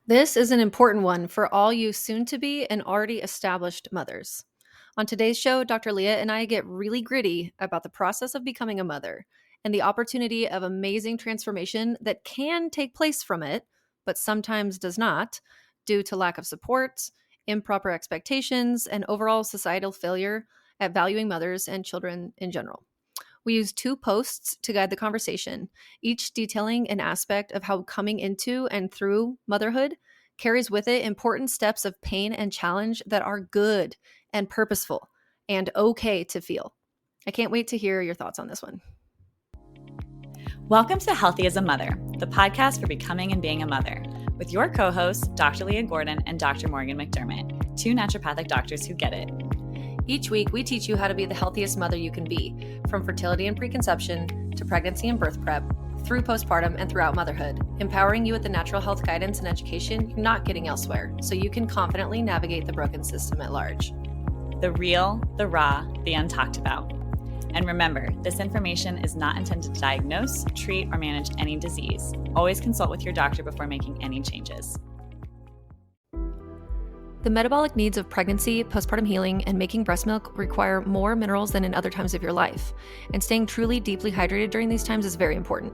This is an important one for all you soon-to-be and already established mothers. On today's show, Dr. Leah and I get really gritty about the process of becoming a mother and the opportunity of amazing transformation that can take place from it, but sometimes does not, due to lack of support, improper expectations, and overall societal failure at valuing mothers and children in general. We use two posts to guide the conversation, each detailing an aspect of how coming into and through motherhood carries with it important steps of pain and challenge that are good and purposeful and okay to feel. I can't wait to hear your thoughts on this one. Welcome to Healthy as a Mother, the podcast for becoming and being a mother, with your co-hosts, Dr. Leah Gordon and Dr. Morgan McDermott, two naturopathic doctors who get it. Each week, we teach you how to be the healthiest mother you can be, from fertility and preconception to pregnancy and birth prep, through postpartum and throughout motherhood, empowering you with the natural health guidance and education you're not getting elsewhere, so you can confidently navigate the broken system at large. The real, the raw, the untalked about. And remember, this information is not intended to diagnose, treat, or manage any disease. Always consult with your doctor before making any changes. The metabolic needs of pregnancy, postpartum healing, and making breast milk require more minerals than in other times of your life, and staying truly deeply hydrated during these times is very important.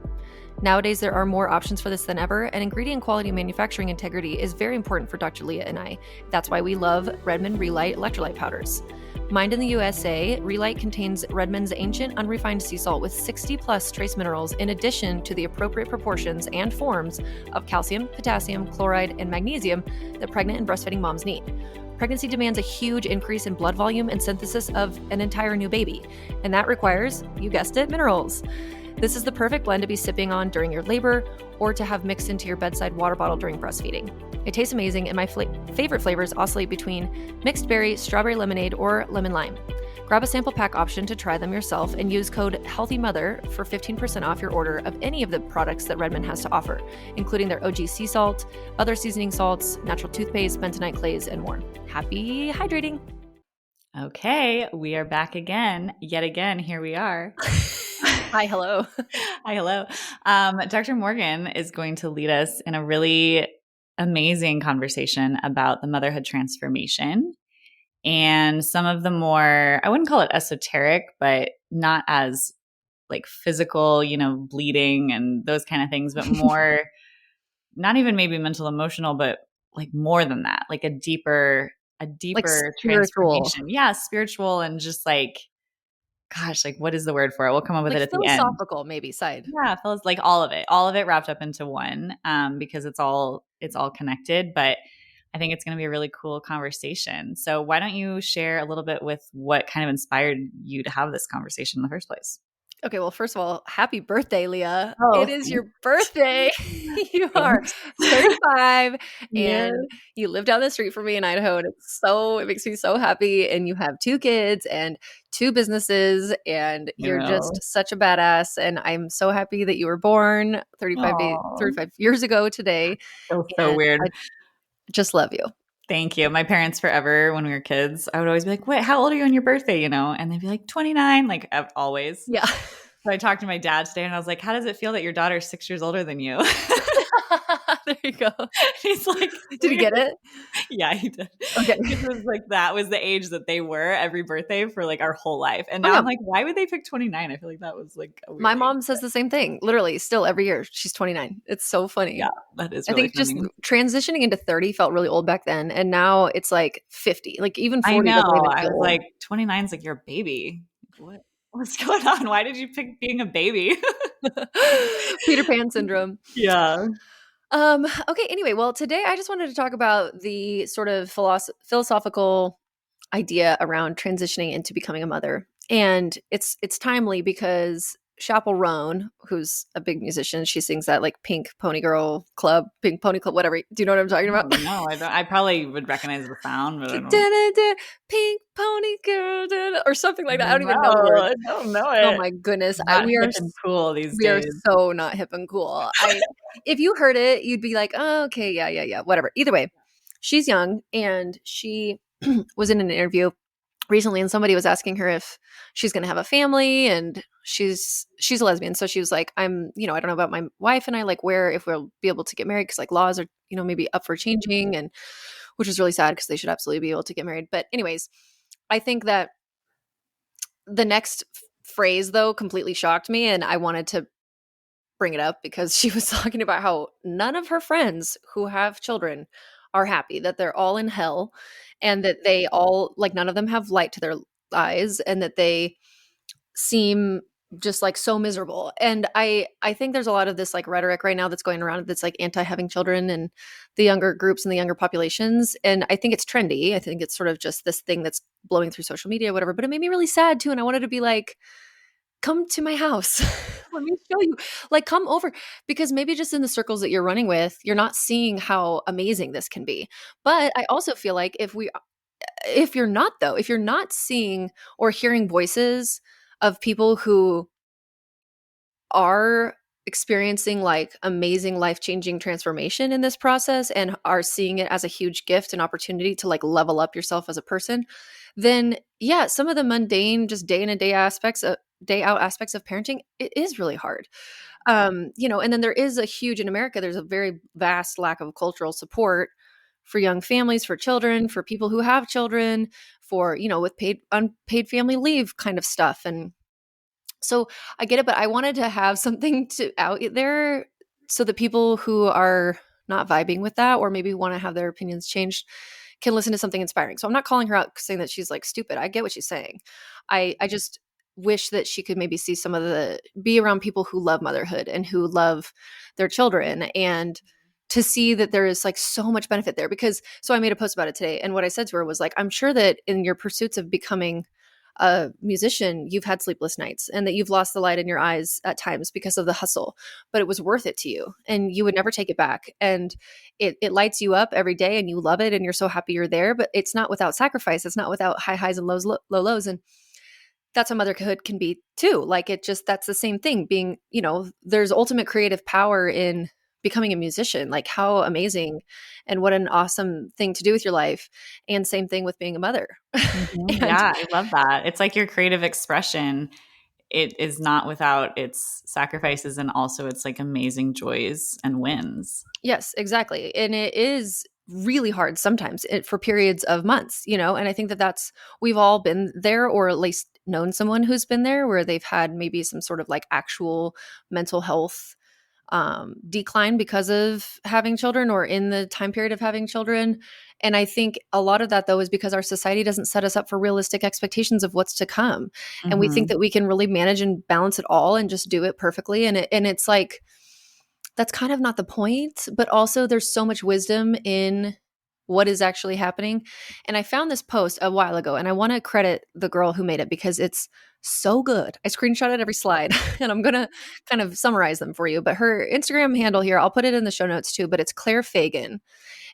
Nowadays, there are more options for this than ever, and ingredient quality and manufacturing integrity is very important for Dr. Leah and I. That's why we love Redmond Relight electrolyte powders. Mined in the USA, Relight contains Redmond's ancient unrefined sea salt with 60 plus trace minerals in addition to the appropriate proportions and forms of calcium, potassium, chloride, and magnesium that pregnant and breastfeeding moms need. Pregnancy demands a huge increase in blood volume and synthesis of an entire new baby, and that requires, you guessed it, minerals. This is the perfect blend to be sipping on during your labor or to have mixed into your bedside water bottle during breastfeeding. It tastes amazing, and my favorite flavors oscillate between mixed berry, strawberry lemonade, or lemon lime. Grab a sample pack option to try them yourself and use code HEALTHYMOTHER for 15% off your order of any of the products that Redmond has to offer, including their OG sea salt, other seasoning salts, natural toothpaste, bentonite clays, and more. Happy hydrating! Okay, we are back again. Yet again, here we are. Hi, hello. Hi, hello. Dr. Morgan is going to lead us in a really amazing conversation about the motherhood transformation and some of the more, I wouldn't call it esoteric, but not as like physical, bleeding and those kind of things, but more, not even maybe mental, emotional, but like more than that, like a deeper Like transformation. Yeah, spiritual and just like, gosh, like what is the word for it? We'll come up with like it at the end. philosophical, maybe side. Yeah, feels like all of it wrapped up into one, because it's all connected. But I think it's going to be a really cool conversation. So why don't you share a little bit with what kind of inspired you to have this conversation in the first place? Okay, well, first of all, happy birthday, Leah. Oh, it is your birthday. You are 35 Yeah. and you live down the street from me in Idaho, and it makes me so happy. And you have 2 kids and 2 businesses, and you're just such a badass. And I'm so happy that you were born 35 years ago today. Feels so weird. I just love you. Thank you. My parents forever, when we were kids, I would always be like, wait, how old are you on your birthday? And they'd be like 29, like always. Yeah. So I talked to my dad today and I was like, how does it feel that your daughter's 6 years older than you? There you go. He's like, did he get it? Yeah, he did. Okay. It was like, that was the age that they were every birthday for like our whole life. And now I'm like, why would they pick 29? I feel like that was like a weird My mom says the same thing. Literally, still every year she's 29. It's so funny. Yeah, that is. I think just transitioning into 30 felt really old back then, and now it's like 50. Like even 40. I know. I was like, 29 is like you're a baby. What's going on? Why did you pick being a baby? Peter Pan syndrome. Yeah. Okay. Anyway, well, today I just wanted to talk about the sort of philosophical idea around transitioning into becoming a mother, and it's timely because Chappell Roan, who's a big musician, she sings that like Pink Pony Club, whatever. Do you know what I'm talking about? No, I don't. I probably would recognize the sound, but I don't. Pink Pony Girl, or something like that. I don't even know the words. I don't know it. Oh my goodness. We are cool these days. We are so not hip and cool. If you heard it, you'd be like, oh, okay, yeah, whatever. Either way, she's young, and she was in an interview recently, and somebody was asking her if she's going to have a family, and she's a lesbian, so she was like, I'm, I don't know about my wife and I, like, where, if we'll be able to get married, because like laws are, maybe up for changing, and which is really sad because they should absolutely be able to get married. But anyways, I think that the next phrase though completely shocked me, and I wanted to bring it up because she was talking about how none of her friends who have children are happy, that they're all in hell, and that they all, like, none of them have light to their eyes, and that they seem just like so miserable. And I think there's a lot of this like rhetoric right now that's going around that's like anti having children and the younger groups and the younger populations. And I think it's trendy. I think it's sort of just this thing that's blowing through social media, whatever. But it made me really sad too. And I wanted to be like, come to my house. Let me show you. Like, come over, because maybe just in the circles that you're running with, you're not seeing how amazing this can be. But I also feel like if you're not, though, if you're not seeing or hearing voices of people who are experiencing like amazing life-changing transformation in this process and are seeing it as a huge gift and opportunity to like level up yourself as a person, then yeah, some of the mundane, just day in and day out aspects of parenting, it is really hard. And then there is a huge, in America, there's a very vast lack of cultural support for young families, for children, for people who have children, for, with unpaid family leave kind of stuff. And so I get it, but I wanted to have something to out there so that people who are not vibing with that, or maybe want to have their opinions changed, can listen to something inspiring. So I'm not calling her out saying that she's like stupid. I get what she's saying. I just wish that she could maybe see be around people who love motherhood and who love their children, and to see that there is like so much benefit there. Because so I made a post about it today, and what I said to her was like, I'm sure that in your pursuits of becoming a musician, you've had sleepless nights, and that you've lost the light in your eyes at times because of the hustle, but it was worth it to you, and you would never take it back. And it lights you up every day, and you love it, and you're so happy you're there, but it's not without sacrifice. It's not without high highs and low lows. And that's how motherhood can be too. Like, that's the same thing being, there's ultimate creative power in becoming a musician. Like, how amazing and what an awesome thing to do with your life. And same thing with being a mother. Mm-hmm. And Yeah, I love that. It's like your creative expression. It is not without its sacrifices, and also its like amazing joys and wins. yes, exactly. And it is really hard sometimes for periods of months, and I think we've all been there, or at least known someone who's been there, where they've had maybe some sort of like actual mental health decline because of having children, or in the time period of having children. And I think a lot of that, though, is because our society doesn't set us up for realistic expectations of what's to come. And we think Mm-hmm. that we can really manage and balance it all and just do it perfectly. And it's like, that's kind of not the point, but also there's so much wisdom in what is actually happening. And I found this post a while ago, and I want to credit the girl who made it because it's so good. I screenshotted every slide and I'm going to kind of summarize them for you. But her Instagram handle here, I'll put it in the show notes too, but it's Claire Fagan.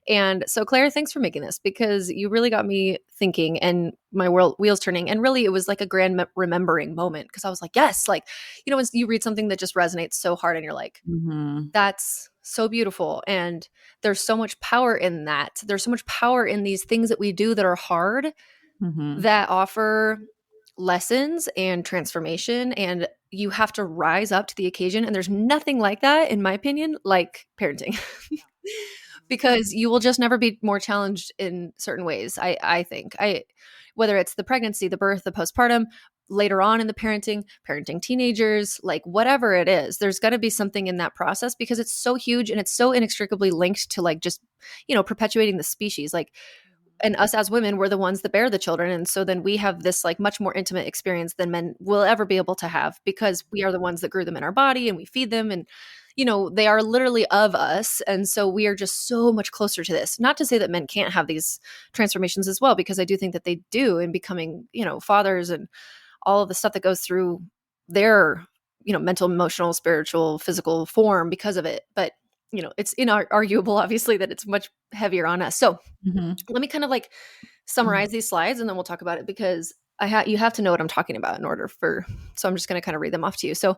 And so, Claire, thanks for making this, because you really got me thinking and my wheels turning. And really, it was like a grand remembering moment, because I was like, yes, like, when you read something that just resonates so hard and you're like, Mm-hmm. that's so beautiful. And there's so much power in that. There's so much power in these things that we do that are hard, Mm-hmm. that offer lessons and transformation. And you have to rise up to the occasion. And there's nothing like that, in my opinion, like parenting. Because you will just never be more challenged in certain ways. I think whether it's the pregnancy, the birth, the postpartum, later on in the parenting teenagers, like whatever it is, there's going to be something in that process, because it's so huge and it's so inextricably linked to like just, perpetuating the species. Like, and us as women, we're the ones that bear the children. And so then we have this like much more intimate experience than men will ever be able to have, because we are the ones that grew them in our body and we feed them, and they are literally of us. And so we are just so much closer to this. Not to say that men can't have these transformations as well, because I do think that they do, in becoming, fathers, and all of the stuff that goes through their, mental, emotional, spiritual, physical form because of it. But, it's inarguable, obviously, that it's much heavier on us. So Mm-hmm. let me kind of like summarize these slides, and then we'll talk about it, because you have to know what I'm talking about in order for, so I'm just going to kind of read them off to you. So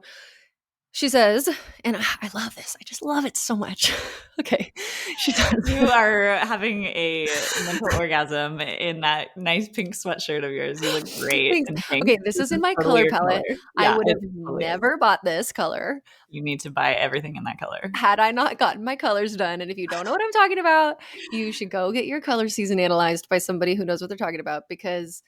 She says, and I love this. I just love it so much. Okay. She says, You are having a mental orgasm in that nice pink sweatshirt of yours. You look great thanks. in pink. Okay, this This is in is my totally color your palette. color. I Yeah, would it have totally is. never bought this color You need to buy everything in that color. had I not gotten my colors done. And if you don't know what I'm talking about, you should go get your color season analyzed by somebody who knows what they're talking about. Because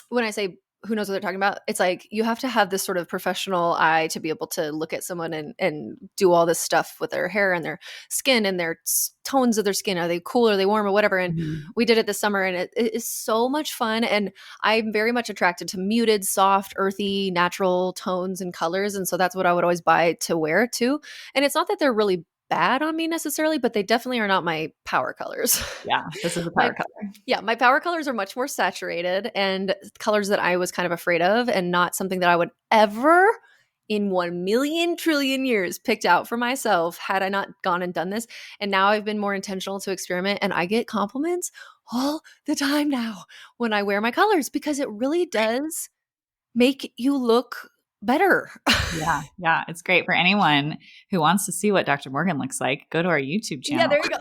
when I say who knows what they're talking about, it's like you have to have this sort of professional eye to be able to look at someone and do all this stuff with their hair and their skin and their tones of their skin. Are they cool? Are they warm or whatever? And Mhm. we did it this summer and it is so much fun. And I'm very much attracted to muted, soft, earthy, natural tones and colors. And so that's what I would always buy to wear too. And it's not that they're really bad on me necessarily, but they definitely are not my power colors. Yeah, this is a my power color. Yeah, my power colors are much more saturated and colors that I was kind of afraid of and not something that I would ever in 1,000,000,000,000,000,000 years picked out for myself had I not gone and done this. And now I've been more intentional to experiment and I get compliments all the time now when I wear my colors because it really does make you look better. Yeah, yeah, it's great for anyone who wants to see what Dr. Morgan looks like. Go to our YouTube Yeah, channel. there you go.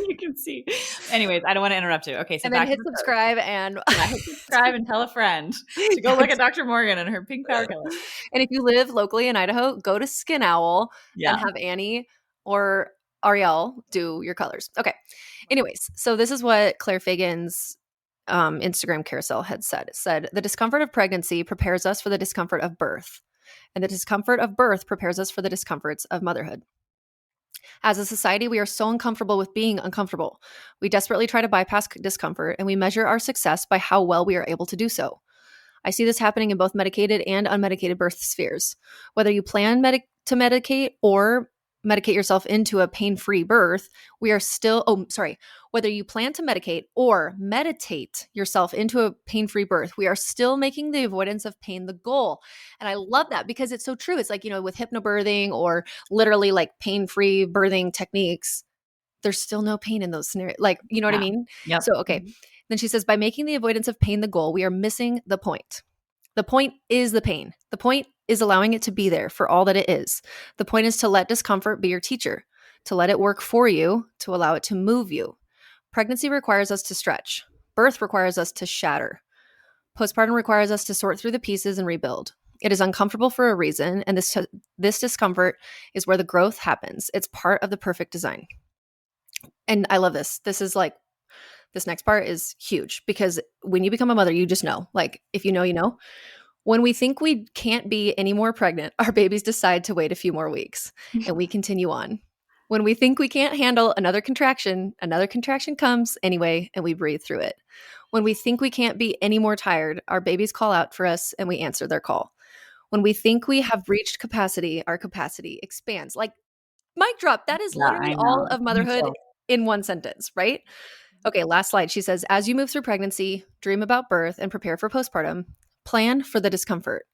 You can see. Anyways, I don't want to interrupt you. Okay, so And then back to hit the post. subscribe and Yeah, hit subscribe and tell a friend to go look at Dr. Morgan and her pink power color. And if you live locally in Idaho, go to Skin Owl and Yeah. have Annie or Ariel do your colors. Okay. Anyways, so this is what Claire Fagan's Instagram carousel had said. It said, the discomfort of pregnancy prepares us for the discomfort of birth, and the discomfort of birth prepares us for the discomforts of motherhood. As a society, we are so uncomfortable with being uncomfortable. We desperately try to bypass discomfort, and we measure our success by how well we are able to do so. I see this happening in both medicated and unmedicated birth spheres. Whether you plan to medicate or medicate yourself into a pain-free birth, whether you plan to medicate or meditate yourself into a pain-free birth, we are still making the avoidance of pain the goal. And I love that because it's so true. It's like, with hypnobirthing or literally like pain-free birthing techniques, there's still no pain in those scenarios. Like, you know what I Yeah. mean? Yep. So, okay. Then she says, by making the avoidance of pain the goal, we are missing the point. The point is the pain. The point is allowing it to be there for all that it is. The point is to let discomfort be your teacher, to let it work for you, to allow it to move you. Pregnancy requires us to stretch. Birth requires us to shatter. Postpartum requires us to sort through the pieces and rebuild. It is uncomfortable for a reason, and this discomfort is where the growth happens. It's part of the perfect design. And I love this. This next part is huge because when you become a mother, you just know. Like, if you know, you know. When we think we can't be any more pregnant, our babies decide to wait a few more weeks and we continue on. When we think we can't handle another contraction comes anyway and we breathe through it. When we think we can't be any more tired, our babies call out for us and we answer their call. When we think we have reached capacity, our capacity expands. Like, mic drop. That is Yeah, literally I all know. of Me motherhood too. in one sentence, right? Okay, last slide. She says, as you move through pregnancy, dream about birth, and prepare for postpartum, plan for the discomfort.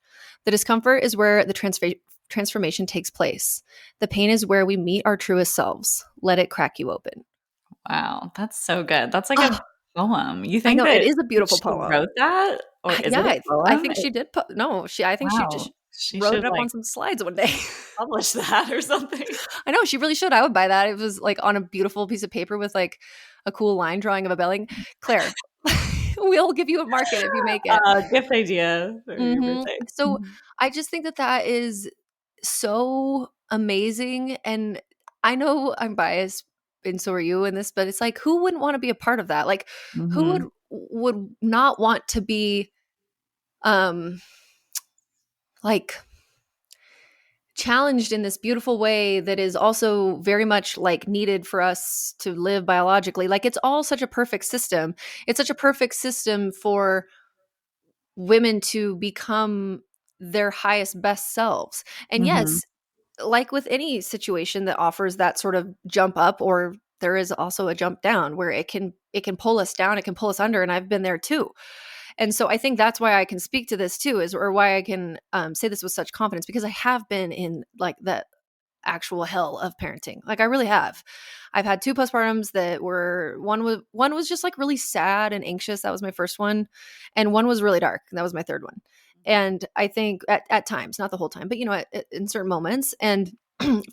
The discomfort is where the transformation takes place. The pain is where we meet our truest selves. Let it crack you open. Wow, that's so good. That's like a poem. You I think know, it that is a beautiful she poem. wrote that? Or is Yeah, it a I poem? think she did. I think she Wow. just She wrote should it up on some slides one day. publish that or something. I know, she really should. I would buy that. It was like on a beautiful piece of paper with like a cool line drawing of a belly. Claire, we'll give you a market if you make it. Gift idea for your birthday. So I just think that that is so amazing. And I know I'm biased and so are you in this, but it's like, who wouldn't want to be a part of that? Like, who Mhm. would not want to be um like challenged in this beautiful way that is also very much like needed for us to live biologically? Like, it's all such a perfect system. It's such a perfect system for women to become their highest best selves. And Mhm. yes, like with any situation that offers that sort of jump up, or there is also a jump down where it can pull us down, it can pull us under, and I've been there too. And so I think that's why I can speak to this too, is or why I can say this with such confidence, because I have been in like the actual hell of parenting. Like, I really have. I've had two postpartums that were one was just like really sad and anxious. That was my first one, and one was really dark. And that was my third one. And I think at times, not the whole time, but in certain moments. And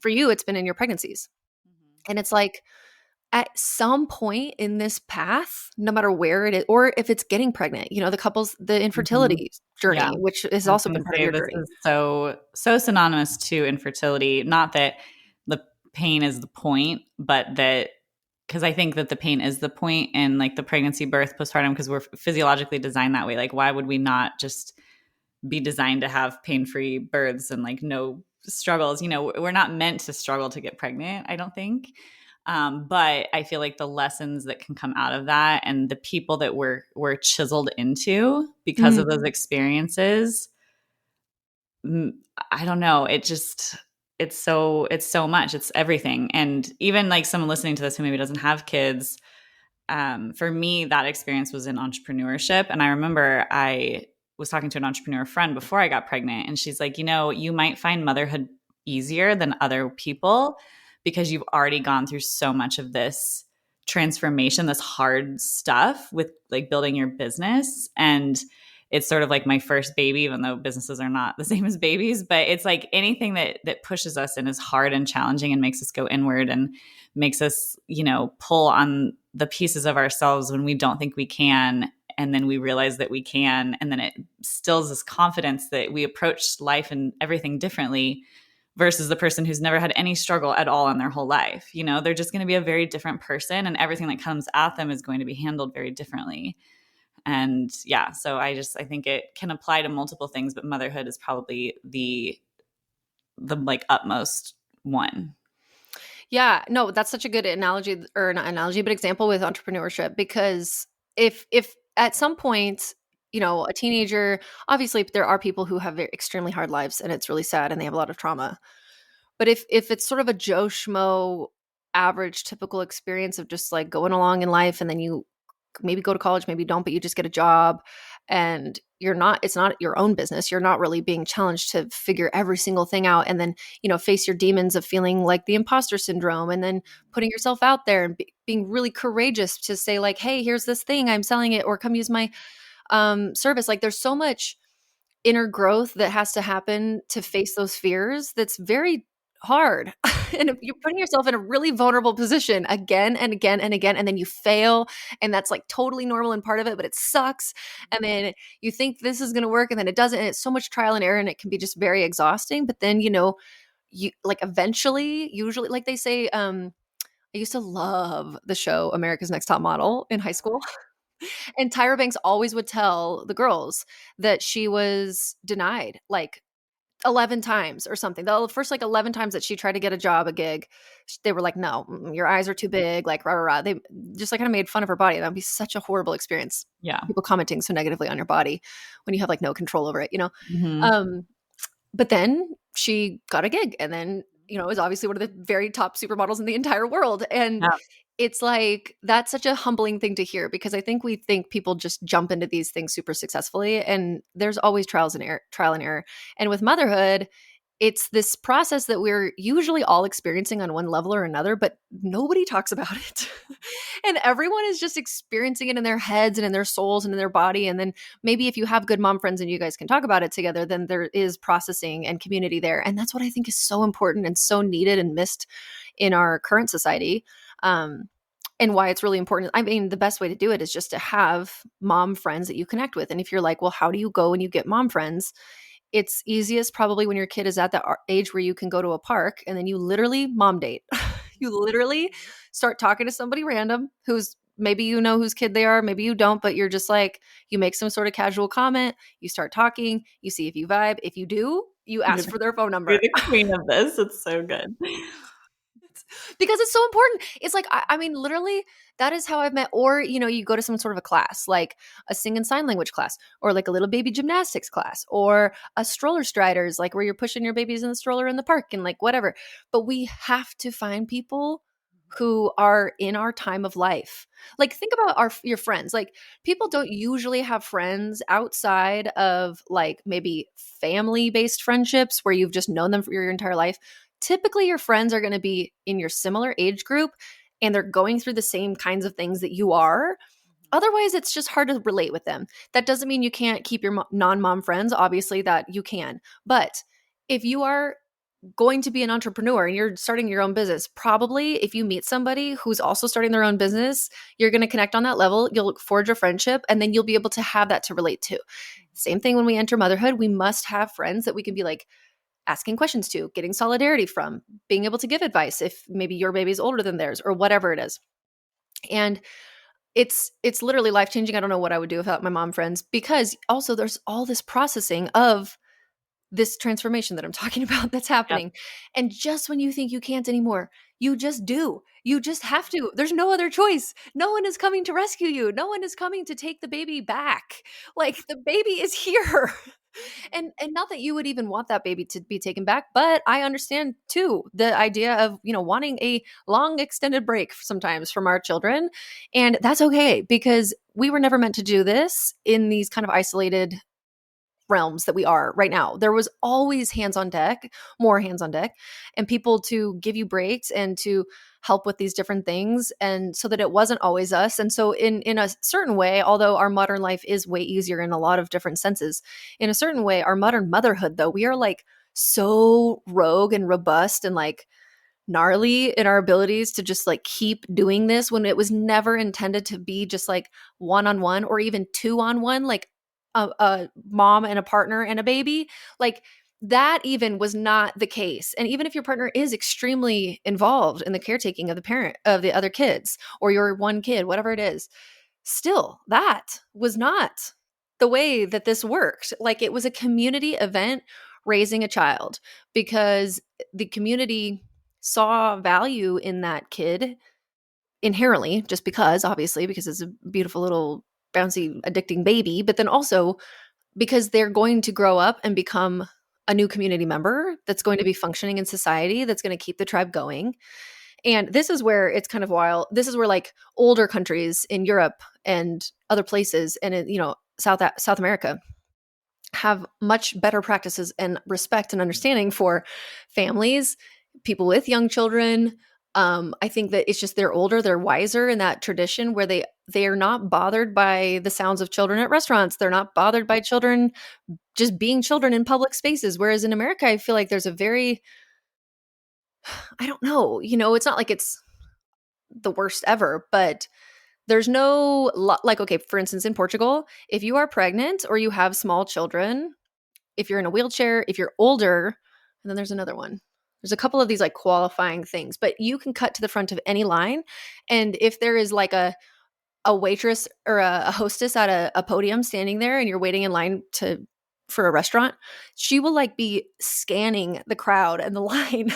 for you, it's been in your pregnancies. And it's like at some point in this path, no matter where it is, or if it's getting pregnant, the Mhm. infertility Yeah. journey, which has I was also gonna been part of say your this journey. is so synonymous to infertility. Not that the pain is the point, but that because I think that the pain is the point in like the pregnancy, birth, postpartum, because we're physiologically designed that way. Like, why would we not just be designed to have pain-free births and like no struggles? We're not meant to struggle to get pregnant, I don't think. But I feel like the lessons that can come out of that and the people that we're chiseled into because of Mm. those experiences, mm, I don't know. It's so much. It's everything. And even like someone listening to this who maybe doesn't have kids, for me, that experience was in entrepreneurship. And I remember I was talking to an entrepreneur friend before I got pregnant, and she's like, you might find motherhood easier than other people because you've already gone through so much of this transformation, this hard stuff with like building your business. And it's sort of like my first baby, even though businesses are not the same as babies. But it's like anything that pushes us and is hard and challenging and makes us go inward and makes us, pull on the pieces of ourselves when we don't think we can. And then we realize that we can. And then it instills this confidence that we approach life and everything differently versus the person who's never had any struggle at all in their whole life. They're just going to be a very different person, and everything that comes at them is going to be handled very differently. And yeah, so I think it can apply to multiple things, but motherhood is probably the like utmost one. Yeah, no, that's such a good analogy, or not analogy, but example with entrepreneurship, because if at some point, a teenager, obviously there are people who have very extremely hard lives and it's really sad and they have a lot of trauma. But if it's sort of a Joe Schmo average typical experience of just like going along in life, and then you maybe go to college, maybe you don't, but you just get a job, and it's not your own business. You're not really being challenged to figure every single thing out, and then, face your demons of feeling like the imposter syndrome, and then putting yourself out there and being really courageous to say like, hey, here's this thing, I'm selling it, or come use my service. Like there's so much inner growth that has to happen to face those fears that's very hard. And if you're putting yourself in a really vulnerable position again and again and again, and then you fail, and that's like totally normal and part of it, but it sucks. And then you think this is going to work and then it doesn't. And it's so much trial and error, and it can be just very exhausting. But then, you like eventually, usually, like they say, I used to love the show America's Next Top Model in high school. And Tyra Banks always would tell the girls that she was denied like 11 times or something. The first like 11 times that she tried to get a job, a gig, they were like, no, your eyes are too big, like rah, rah, rah. They just like kind of made fun of her body. That would be such a horrible experience. Yeah. People commenting so negatively on your body when you have like no control over it. Mm-hmm. Um, but then she got a gig, and then, is obviously one of the very top supermodels in the entire world. And Yeah. it's like, that's such a humbling thing to hear, because I think we think people just jump into these things super successfully, and there's always trial and error. And with motherhood, it's this process that we're usually all experiencing on one level or another, but nobody talks about it. And everyone is just experiencing it in their heads and in their souls and in their body. And then maybe if you have good mom friends and you guys can talk about it together, then there is processing and community there. And that's what I think is so important and so needed and missed in our current society. And why it's really important. I mean, the best way to do it is just to have mom friends that you connect with. And if you're like, well, how do you go and you get mom friends? It's easiest probably when your kid is at that age where you can go to a park, and then you literally mom date. You literally start talking to somebody random who's, maybe whose kid they are, maybe you don't, but you're just like, you make some sort of casual comment, you start talking, you see if you vibe. If you do, you ask for their phone You're number. the queen of this. It's so good. Because it's so important. It's like, I mean, literally, that is how I've met. Or, you go to some sort of a class, like a sing and sign language class, or like a little baby gymnastics class, or a stroller striders, like where you're pushing your babies in the stroller in the park and like whatever. But we have to find people who are in our time of life. Like think about your friends. Like people don't usually have friends outside of like maybe family based friendships where you've just known them for your entire life. Typically your friends are going to be in your similar age group, and they're going through the same kinds of things that you are. Otherwise, it's just hard to relate with them. That doesn't mean you can't keep your non-mom friends, obviously that you can. But if you are going to be an entrepreneur and you're starting your own business, probably if you meet somebody who's also starting their own business, you're going to connect on that level. You'll forge a friendship, and then you'll be able to have that to relate to. Same thing when we enter motherhood, we must have friends that we can be like asking questions to, getting solidarity from, being able to give advice if maybe your baby's older than theirs or whatever it is. And it's literally life-changing. I don't know what I would do without my mom friends, because also there's all this processing of this transformation that I'm talking about that's happening. Yep. And just when you think you can't anymore, you just do. You just have to. There's no other choice. No one is coming to rescue you. No one is coming to take the baby back. Like, the baby is here. And not that you would even want that baby to be taken back, but I understand too the idea of, wanting a long extended break sometimes from our children. And that's okay, because we were never meant to do this in these kind of isolated realms that we are right now. There was always hands on deck, more hands on deck, and people to give you breaks and to help with these different things, and so that it wasn't always us. And so in a certain way, although our modern life is way easier in a lot of different senses, in a certain way, our modern motherhood, though, we are like so rogue and robust and like gnarly in our abilities to just like keep doing this, when it was never intended to be just like one-on-one or even two-on-one, like a mom and a partner and a baby. Like, that even was not the case. And even if your partner is extremely involved in the caretaking of the parent of the other kids, or your one kid, whatever it is, still, that was not the way that this worked. Like, it was a community event raising a child, because the community saw value in that kid inherently, just because, obviously, because it's a beautiful little bouncy, addicting baby, but then also because they're going to grow up and become a new community member that's going to be functioning in society, that's going to keep the tribe going. And this is where it's kind of wild. This is where like older countries in Europe and other places, and South America, have much better practices and respect and understanding for families, people with young children. I think that it's just they're older, they're wiser in that tradition, where they are not bothered by the sounds of children at restaurants. They're not bothered by children just being children in public spaces. Whereas in America, I feel like there's a very, I don't know, it's not like it's the worst ever, but there's no, like, okay, for instance, in Portugal, if you are pregnant or you have small children, if you're in a wheelchair, if you're older, and then there's another one. There's a couple of these like qualifying things, but you can cut to the front of any line. And if there is like a waitress or a hostess at a podium standing there, and you're waiting in line for a restaurant, she will like be scanning the crowd and the line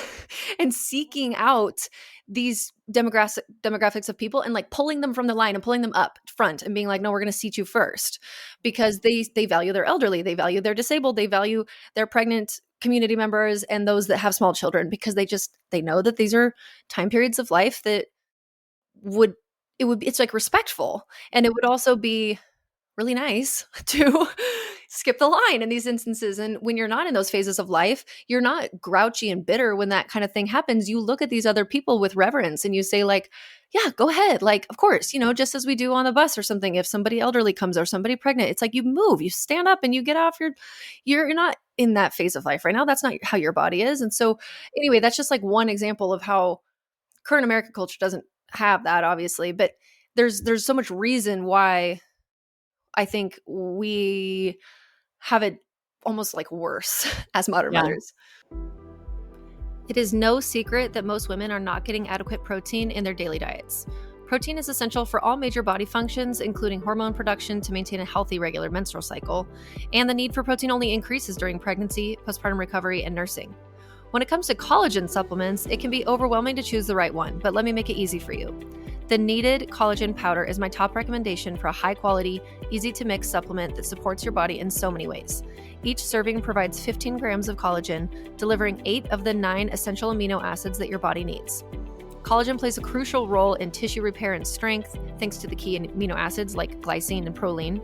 and seeking out these demographics of people, and like pulling them from the line and pulling them up front and being like, no, we're going to seat you first, because they value their elderly, they value their disabled, they value their pregnant community members and those that have small children, because they know that these are time periods of life that it's like respectful. And it would also be really nice to skip the line in these instances. And when you're not in those phases of life, you're not grouchy and bitter when that kind of thing happens. You look at these other people with reverence and you say like, yeah, go ahead. Like, of course, just as we do on the bus or something, if somebody elderly comes or somebody pregnant, it's like you move, you stand up and you get off you're not in that phase of life right now. That's not how your body is. And so anyway, that's just like one example of how current American culture doesn't have that, obviously, but there's so much reason why I think we have it almost like worse as modern mothers. It is no secret that most women are not getting adequate protein in their daily diets. Protein is essential for all major body functions, including hormone production to maintain a healthy, regular menstrual cycle, and the need for protein only increases during pregnancy, postpartum recovery, and nursing. When it comes to collagen supplements, it can be overwhelming to choose the right one, but let me make it easy for you. The Needed Collagen Powder is my top recommendation for a high-quality, easy-to-mix supplement that supports your body in so many ways. Each serving provides 15 grams of collagen, delivering 8 of the 9 essential amino acids that your body needs. Collagen plays a crucial role in tissue repair and strength, thanks to the key amino acids like glycine and proline.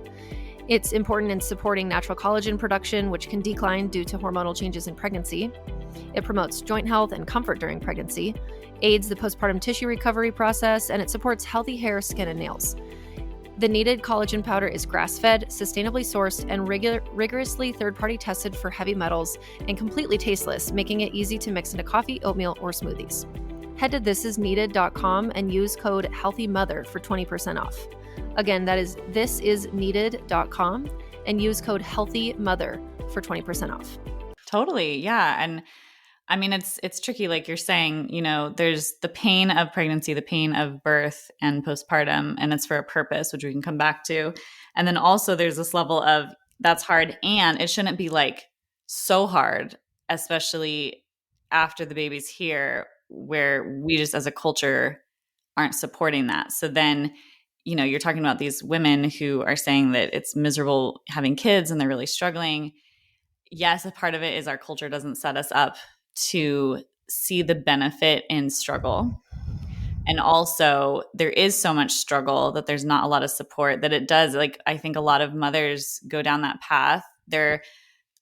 It's important in supporting natural collagen production, which can decline due to hormonal changes in pregnancy. It promotes joint health and comfort during pregnancy, aids the postpartum tissue recovery process, and it supports healthy hair, skin, and nails. The Needed collagen powder is grass-fed, sustainably sourced, and rigorously third-party tested for heavy metals and completely tasteless, making it easy to mix into coffee, oatmeal, or smoothies. Head to thisisneeded.com and use code HEALTHYMOTHER for 20% off. Again, that is thisisneeded.com and use code HEALTHYMOTHER for 20% off. Totally. Yeah. And I mean, it's tricky. Like you're saying, there's the pain of pregnancy, the pain of birth and postpartum, and it's for a purpose, which we can come back to. And then also there's this level of that's hard, and it shouldn't be like so hard, especially after the baby's here, where we just as a culture aren't supporting that. So then, you're talking about these women who are saying that it's miserable having kids and they're really struggling. Yes, a part of it is our culture doesn't set us up to see the benefit in struggle. And also there is so much struggle that there's not a lot of support that it does. Like, I think a lot of mothers go down that path.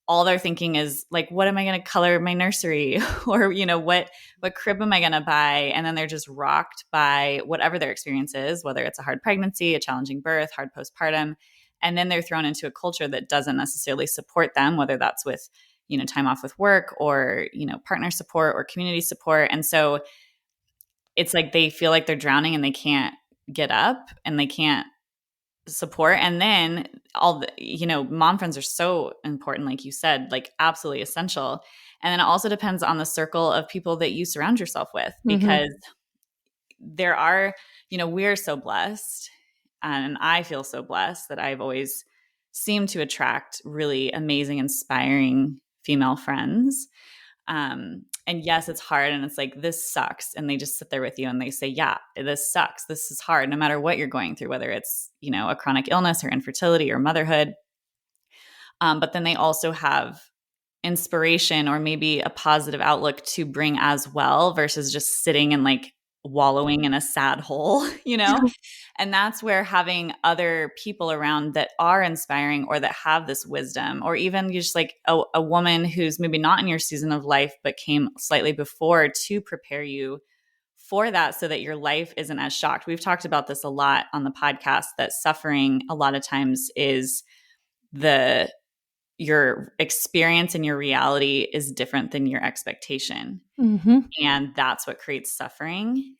All they're thinking is like, what am I going to color my nursery? Or, what crib am I going to buy? And then they're just rocked by whatever their experience is, whether it's a hard pregnancy, a challenging birth, hard postpartum. And then they're thrown into a culture that doesn't necessarily support them, whether that's with time off with work or, partner support or community support. And so it's like they feel like they're drowning and they can't get up and they can't support. And then all the, mom friends are so important, like you said, like absolutely essential. And then it also depends on the circle of people that you surround yourself with, because there are, we're so blessed. And I feel so blessed that I've always seemed to attract really amazing, inspiring female friends. And yes, it's hard. And it's like, this sucks. And they just sit there with you and they say, yeah, this sucks. This is hard, no matter what you're going through, whether it's, a chronic illness or infertility or motherhood. But then they also have inspiration or maybe a positive outlook to bring as well, versus just sitting and like wallowing in a sad hole, And that's where having other people around that are inspiring or that have this wisdom, or even just like a woman who's maybe not in your season of life, but came slightly before to prepare you for that so that your life isn't as shocked. We've talked about this a lot on the podcast, that suffering a lot of times is your experience and your reality is different than your expectation. And that's what creates suffering.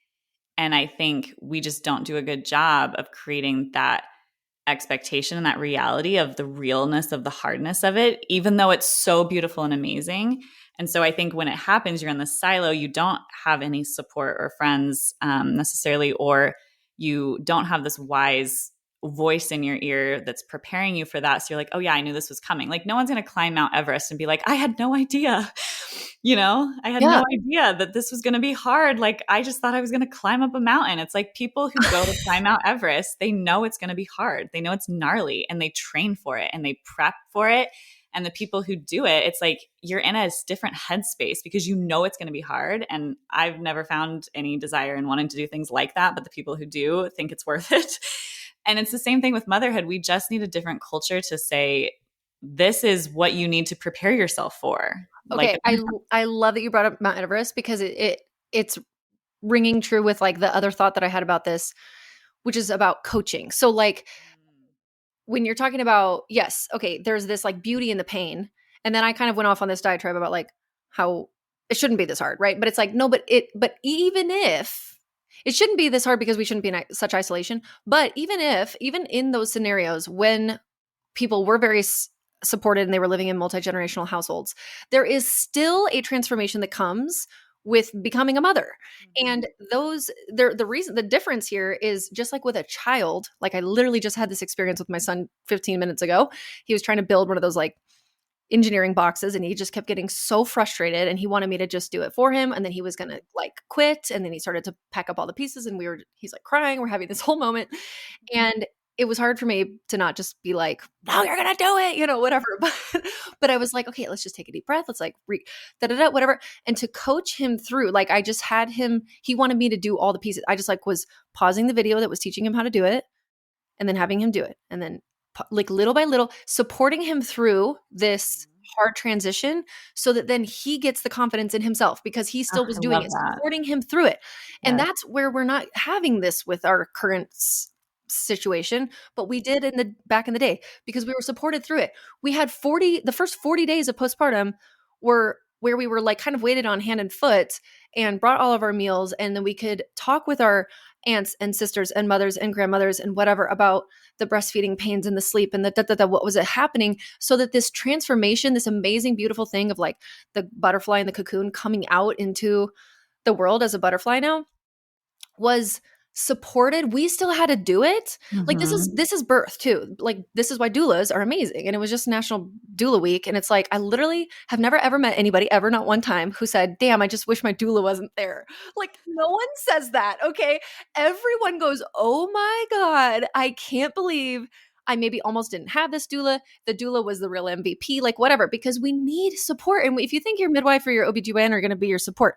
And I think we just don't do a good job of creating that expectation and that reality of the realness of the hardness of it, even though it's so beautiful and amazing. And so I think when it happens, you're in the silo, you don't have any support or friends necessarily, or you don't have this wise voice in your ear that's preparing you for that. So you're like, oh yeah, I knew this was coming. Like, no one's going to climb Mount Everest and be like, I had no idea, I had no idea that this was going to be hard. Like, I just thought I was going to climb up a mountain. It's like people who go to climb Mount Everest, they know it's going to be hard. They know it's gnarly and they train for it and they prep for it. And the people who do it, it's like you're in a different headspace because you know it's going to be hard. And I've never found any desire in wanting to do things like that. But the people who do think it's worth it. And it's the same thing with motherhood. We just need a different culture to say, this is what you need to prepare yourself for. Okay. I love that you brought up Mount Everest, because it's ringing true with like the other thought that I had about this, which is about coaching. So like when you're talking about, yes, okay, there's this like beauty in the pain. And then I kind of went off on this diatribe about like how it shouldn't be this hard, right? But it's like, no, but even if it shouldn't be this hard, because we shouldn't be in such isolation. But even in those scenarios when people were very supported and they were living in multi-generational households, there is still a transformation that comes with becoming a mother. And the difference here is just like with a child. Like, I literally just had this experience with my son 15 minutes ago. He was trying to build one of those like engineering boxes, and he just kept getting so frustrated, and he wanted me to just do it for him. And then he was going to like quit. And then he started to pack up all the pieces, and he's like crying. We're having this whole moment. And it was hard for me to not just be like, no, you're going to do it, whatever. But I was like, okay, let's just take a deep breath. Let's like whatever. And to coach him through, like, I just had him, he wanted me to do all the pieces. I just like was pausing the video that was teaching him how to do it, and then having him do it. And then like little by little supporting him through this hard transition, so that then he gets the confidence in himself, because he still was doing it, supporting him through it. And that's where we're not having this with our current situation, but we did in the back in the day because we were supported through it. We had the first 40 days of postpartum were where we were like kind of waited on hand and foot and brought all of our meals. And then we could talk with our aunts and sisters and mothers and grandmothers and whatever about the breastfeeding pains and the sleep and what was happening, so that this transformation, this amazing, beautiful thing of like the butterfly and the cocoon coming out into the world as a butterfly now was supported. We still had to do it. Like this is birth too. Like this is why doulas are amazing. And it was just National Doula Week. And it's like, I literally have never ever met anybody ever, not one time, who said, damn, I just wish my doula wasn't there. Like no one says that. Okay. Everyone goes, oh my God, I can't believe I maybe almost didn't have this doula. The doula was the real MVP, like whatever, because we need support. And if you think your midwife or your OBGYN are going to be your support,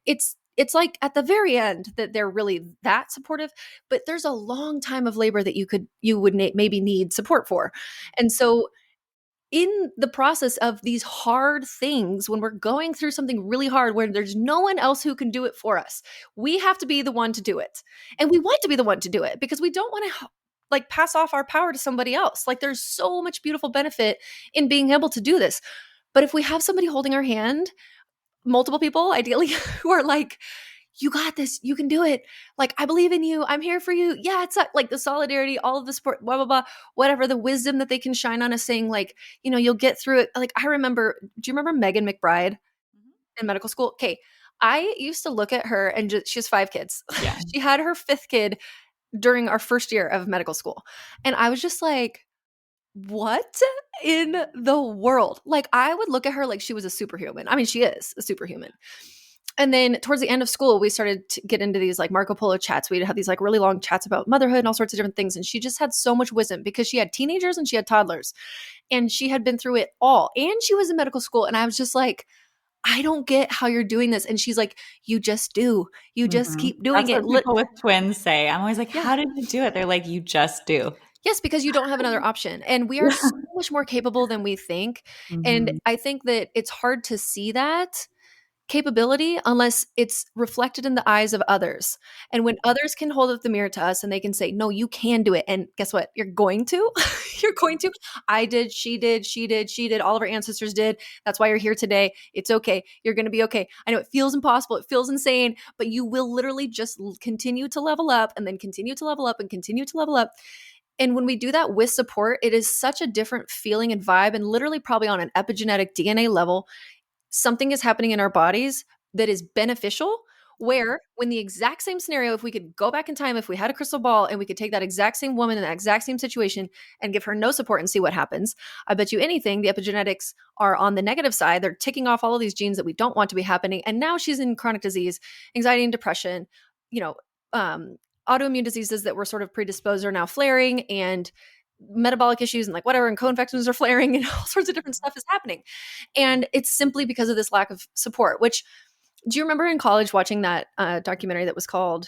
it's like at the very end that they're really that supportive, but there's a long time of labor that you would maybe need support for. And so in the process of these hard things, when we're going through something really hard where there's no one else who can do it for us, we have to be the one to do it. And we want to be the one to do it because we don't want to like pass off our power to somebody else. Like there's so much beautiful benefit in being able to do this. But if we have somebody holding our hand, multiple people ideally, who are like, you got this, you can do it, like I believe in you, I'm here for you, yeah, it's like the solidarity, all of the support, blah blah blah, whatever, the wisdom that they can shine on us, saying like, you'll get through it. Like I remember, do you remember Megan McBride in medical school? Okay, I used to look at her and she has 5 kids. Yeah. She had her 5th kid during our first year of medical school, and I was just like, what in the world? Like I would look at her like she was a superhuman. I mean, she is a superhuman. And then towards the end of school, we started to get into these like Marco Polo chats. We'd have these like really long chats about motherhood and all sorts of different things. And she just had so much wisdom because she had teenagers and she had toddlers and she had been through it all. And she was in medical school. And I was just like, I don't get how you're doing this. And she's like, you just do. You just keep doing it. What people with twins say. I'm always like, how did you do it? They're like, you just do. Yes, because you don't have another option. And we are so much more capable than we think. And I think that it's hard to see that capability unless it's reflected in the eyes of others. And when others can hold up the mirror to us and they can say, no, you can do it. And guess what? You're going to. You're going to. I did, she did, she did, she did. All of our ancestors did. That's why you're here today. It's okay. You're going to be okay. I know it feels impossible. It feels insane, but you will literally just continue to level up and then continue to level up and continue to level up. And when we do that with support, it is such a different feeling and vibe. And literally probably on an epigenetic DNA level, something is happening in our bodies that is beneficial, where when the exact same scenario, if we could go back in time, if we had a crystal ball and we could take that exact same woman in that exact same situation and give her no support and see what happens, I bet you anything, the epigenetics are on the negative side. They're ticking off all of these genes that we don't want to be happening. And now she's in chronic disease, anxiety and depression, autoimmune diseases that were sort of predisposed are now flaring, and metabolic issues and like whatever, and co-infections are flaring, and all sorts of different stuff is happening. And it's simply because of this lack of support. Which, do you remember in college watching that documentary that was called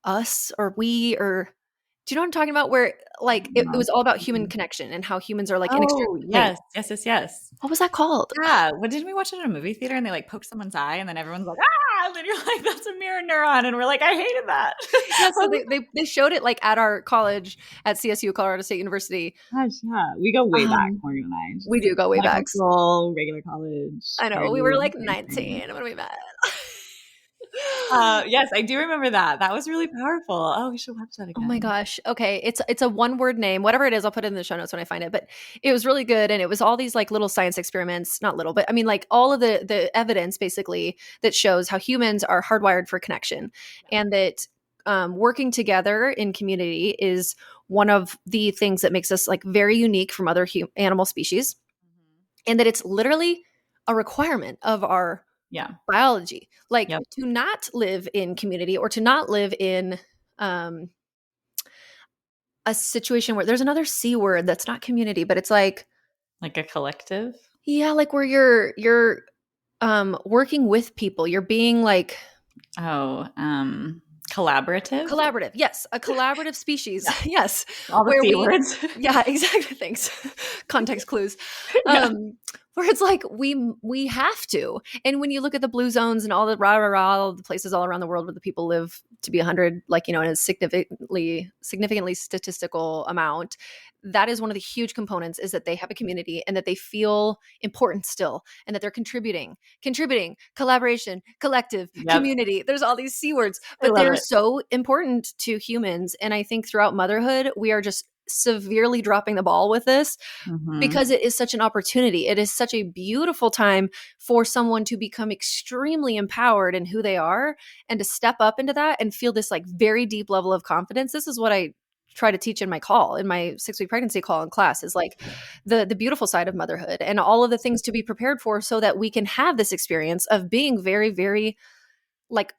Us or We, or do you know what I'm talking about? Where like it was all about human connection and how humans are like inextricably linked. Yes. What was that called? Yeah. Well, didn't we watch it in a movie theater and they like poke someone's eye and then everyone's like, ah, and then you're like, that's a mirror neuron. And we're like, I hated that. Yeah, so they showed it like at our college at CSU, Colorado State University. Gosh, yeah. We go way back, Morgan and I. We do go way back. Regular college. I know. We were like 19. I'm going to be mad. Yes, I do remember that. That was really powerful. Oh, we should watch that again. Oh my gosh. Okay. It's a one-word name. Whatever it is, I'll put it in the show notes when I find it. But it was really good. And it was all these like little science experiments, not little, but I mean like all of the evidence basically that shows how humans are hardwired for connection, and that working together in community is one of the things that makes us like very unique from other animal species. And that it's literally a requirement of our biology, like to not live in community or to not live in a situation where there's another C word that's not community, but it's like a collective. Yeah. Like where you're working with people, you're being like, collaborative. Yes. A collaborative species. Yes. All the C words. Yeah, exactly. Thanks. Context clues. where it's like we have to. And when you look at the blue zones and all the rah rah rah, all the places all around the world where the people live to be 100, like, in a significantly statistical amount, that is one of the huge components, is that they have a community and that they feel important still, and that they're contributing, collaboration, collective, Yep. community. There's all these C words, I but love they're it. so important to humans. And I think throughout motherhood, we are just severely dropping the ball with this, Mm-hmm. because it is such an opportunity. It is such a beautiful time for someone to become extremely empowered in who they are, and to step up into that and feel this like very deep level of confidence. This is what I try to teach in my 6-week pregnancy call in class, is like the beautiful side of motherhood and all of the things to be prepared for, so that we can have this experience of being very, very like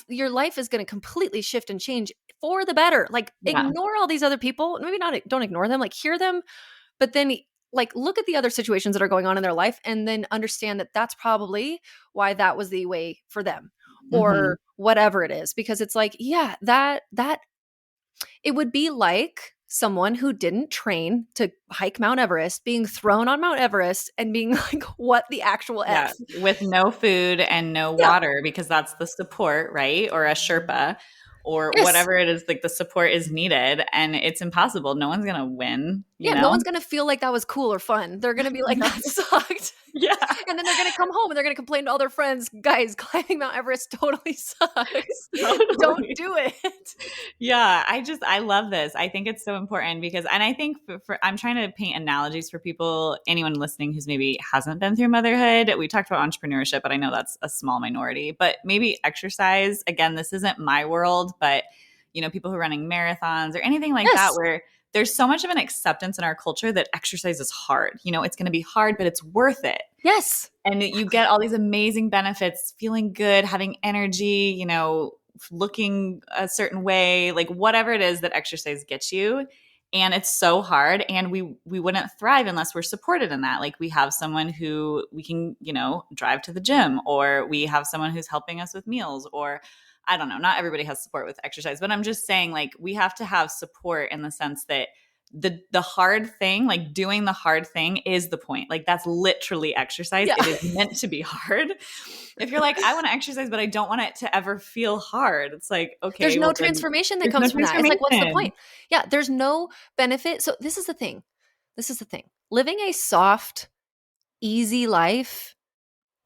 your life is going to completely shift and change for the better. Like, Yeah. ignore all these other people, maybe not, don't ignore them, like hear them, but then like look at the other situations that are going on in their life, and then understand that that's probably why that was the way for them, Mm-hmm. or whatever it is. Because it's like, yeah, that it would be like someone who didn't train to hike Mount Everest being thrown on Mount Everest and being like, what the actual Yeah, F? with no food and no Yeah. water, because that's the support, right? Or a Sherpa or Yes. whatever it is, like the support is needed and it's impossible. No one's going to win, you Yeah, no know? one's gonna feel like that was cool or fun. They're gonna be like, that sucked. Yeah, And then they're gonna come home and they're gonna complain to all their friends, guys, climbing Mount Everest totally sucks. Don't totally. do it. Yeah, I love this. I think it's so important because, and I think I'm trying to paint analogies for people, anyone listening who's maybe hasn't been through motherhood. We talked about entrepreneurship, but I know that's a small minority, but maybe exercise. Again, this isn't my world, but people who are running marathons or anything like that, Yes. where there's so much of an acceptance in our culture that exercise is hard. It's going to be hard, but it's worth it. Yes. And you get all these amazing benefits, feeling good, having energy, looking a certain way, like whatever it is that exercise gets you. And it's so hard. And we wouldn't thrive unless we're supported in that. Like we have someone who we can, drive to the gym, or we have someone who's helping us with meals, or I don't know, not everybody has support with exercise, but I'm just saying, like, we have to have support in the sense that the hard thing, like doing the hard thing, is the point. Like that's literally exercise. Yeah. It is meant to be hard. If you're like, I want to exercise, but I don't want it to ever feel hard, it's like, There's okay, no well then transformation that there's no comes from that. It's like, what's the transformation. point? Yeah, there's no benefit. So this is the thing. Living a soft, easy life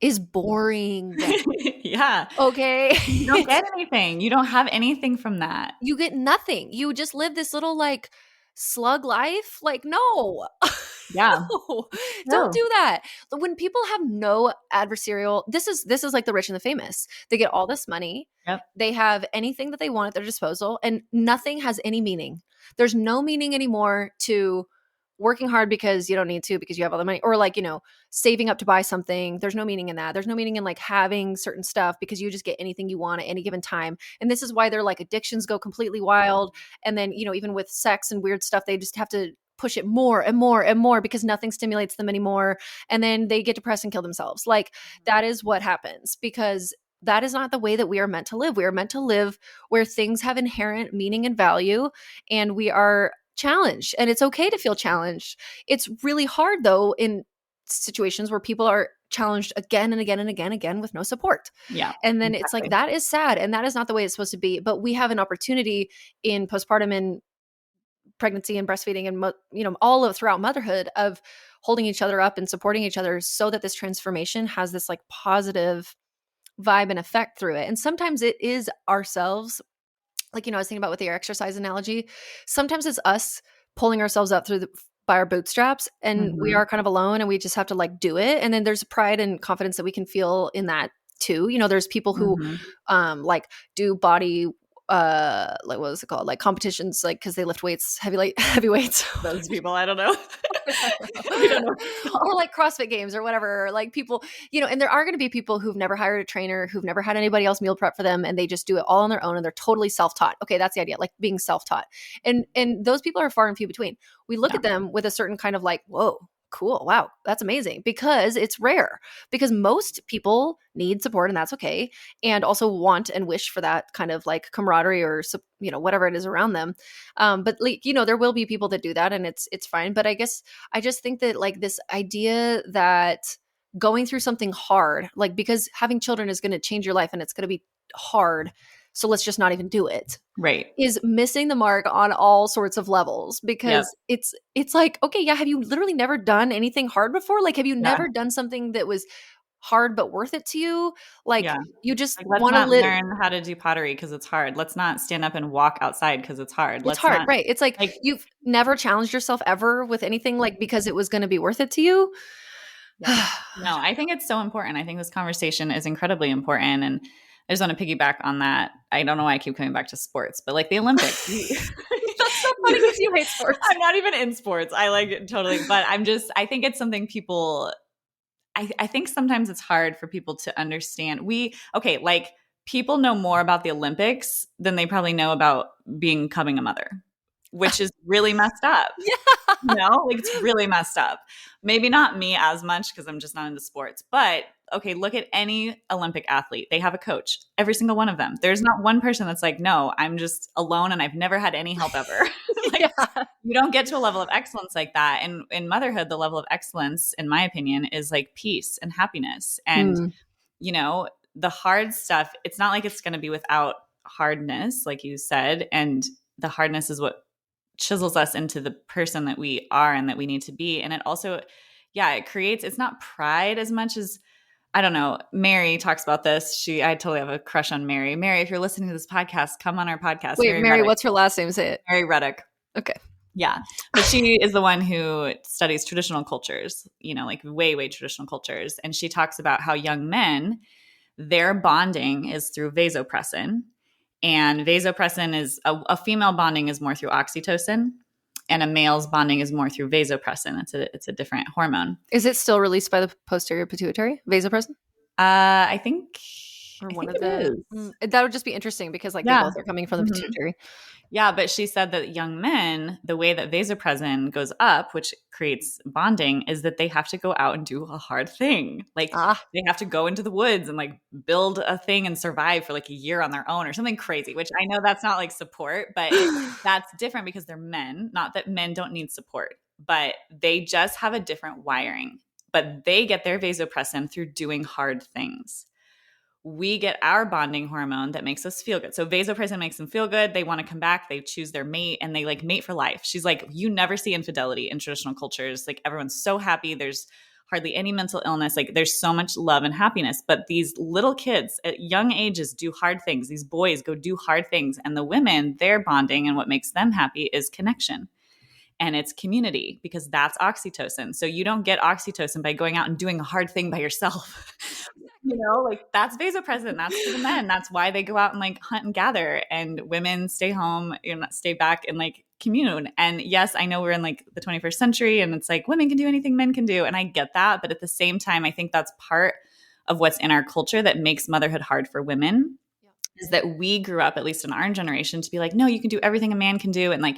is boring. Yeah. Okay. You don't get anything. You don't have anything from that. You get nothing. You just live this little like slug life. Like, no. Yeah. No, don't No. do that. When people have no adversarial, this is like the rich and the famous. They get all this money. Yep. They have anything that they want at their disposal, and nothing has any meaning. There's no meaning anymore to working hard because you don't need to, because you have all the money, or like, saving up to buy something. There's no meaning in that. There's no meaning in like having certain stuff, because you just get anything you want at any given time. And this is why their like addictions go completely wild. And then, even with sex and weird stuff, they just have to push it more and more and more because nothing stimulates them anymore. And then they get depressed and kill themselves. Like, that is what happens, because that is not the way that we are meant to live. We are meant to live where things have inherent meaning and value, and we are challenged, and it's okay to feel challenged. It's really hard though in situations where people are challenged again and again and again with no support. Yeah. And then it's like, Exactly. that is sad, and that is not the way it's supposed to be. But we have an opportunity in postpartum and pregnancy and breastfeeding and all of throughout motherhood of holding each other up and supporting each other, so that this transformation has this like positive vibe and effect through it. And sometimes it is ourselves, like, I was thinking about with your exercise analogy, sometimes it's us pulling ourselves up by our bootstraps, and we Mhm. are kind of alone, and we just have to like do it. And then there's pride and confidence that we can feel in that too. There's people who Mhm. like do body like, what was it called, like competitions, like because they lift weights, heavy weights. Those people, I don't know. I don't We don't know. know. Or like CrossFit games or whatever, or like people, and there are going to be people who've never hired a trainer, who've never had anybody else meal prep for them, and they just do it all on their own, and they're totally self-taught. Okay, that's the idea, like being self-taught. And those people are far and few between. We look Yeah. at them with a certain kind of like, whoa, Cool. Wow. That's amazing because it's rare. Because most people need support and that's okay. And also want and wish for that kind of like camaraderie or, whatever it is around them. But like, there will be people that do that and it's fine. But I guess I just think that like this idea that going through something hard, like because having children is going to change your life and it's going to be hard. So let's just not even do it Right. is missing the mark on all sorts of levels Yep. because it's like, okay, yeah, have you literally never done anything hard before? Like, have you Yeah. never done something that was hard but worth it to you? Like, Yeah. you just Like, let's want to not live. learn how to do pottery because it's hard. Let's not stand up and walk outside because it's hard. It's Let's hard, not right? It's like like, you've never challenged yourself ever with anything, like because it was going to be worth it to you. yeah. No, I think it's so important. I think this conversation is incredibly important. And I just want to piggyback on that. I don't know why I keep coming back to sports, but like the Olympics. That's so funny because you hate sports. I'm not even in sports. I like it totally, but I think it's something people, I think sometimes it's hard for people to understand. Like people know more about the Olympics than they probably know about becoming a mother, which is really messed up. Yeah. Like it's really messed up. Maybe not me as much because I'm just not into sports, but okay, look at any Olympic athlete. They have a coach, every single one of them. There's not one person that's like, no, I'm just alone and I've never had any help ever. Like, Yeah. you don't get to a level of excellence like that. And in motherhood, the level of excellence, in my opinion, is like peace and happiness. And, Mm. The hard stuff, it's not like it's going to be without hardness, like you said. And the hardness is what chisels us into the person that we are and that we need to be. And it also, it's not pride as much as, I don't know. Mary talks about this. I totally have a crush on Mary. Mary, if you're listening to this podcast, come on our podcast. Wait, Mary, Reddick. what's her last name? Say it. Mary Reddick. Okay. Yeah. But she is the one who studies traditional cultures, like way, way traditional cultures. And she talks about how young men, their bonding is through vasopressin. And vasopressin is a female bonding is more through oxytocin, and a male's bonding is more through vasopressin. It's a different hormone. Is it still released by the posterior pituitary, vasopressin? I think Or I one think of it the is. that would just be interesting because like they Yeah. both are coming from the Mhm. pituitary. Yeah, but she said that young men, the way that vasopressin goes up, which creates bonding, is that they have to go out and do a hard thing. Like they have to go into the woods and like build a thing and survive for like a year on their own or something crazy, which I know that's not like support, but that's different because they're men. Not that men don't need support, but they just have a different wiring. But they get their vasopressin through doing hard things. We get our bonding hormone that makes us feel good. So vasopressin makes them feel good. They want to come back. They choose their mate and they like mate for life. She's like, you never see infidelity in traditional cultures. Like everyone's so happy. There's hardly any mental illness. Like there's so much love and happiness. But these little kids at young ages do hard things. These boys go do hard things. And the women, their bonding and what makes them happy is connection. And it's community because that's oxytocin. So you don't get oxytocin by going out and doing a hard thing by yourself. Like that's vasopressin. That's for the men. That's why they go out and like hunt and gather, and women stay home, stay back and like commune. And yes, I know we're in like the 21st century and it's like women can do anything men can do. And I get that. But at the same time, I think that's part of what's in our culture that makes motherhood hard for women is that we grew up, at least in our generation, to be like, no, you can do everything a man can do. And like,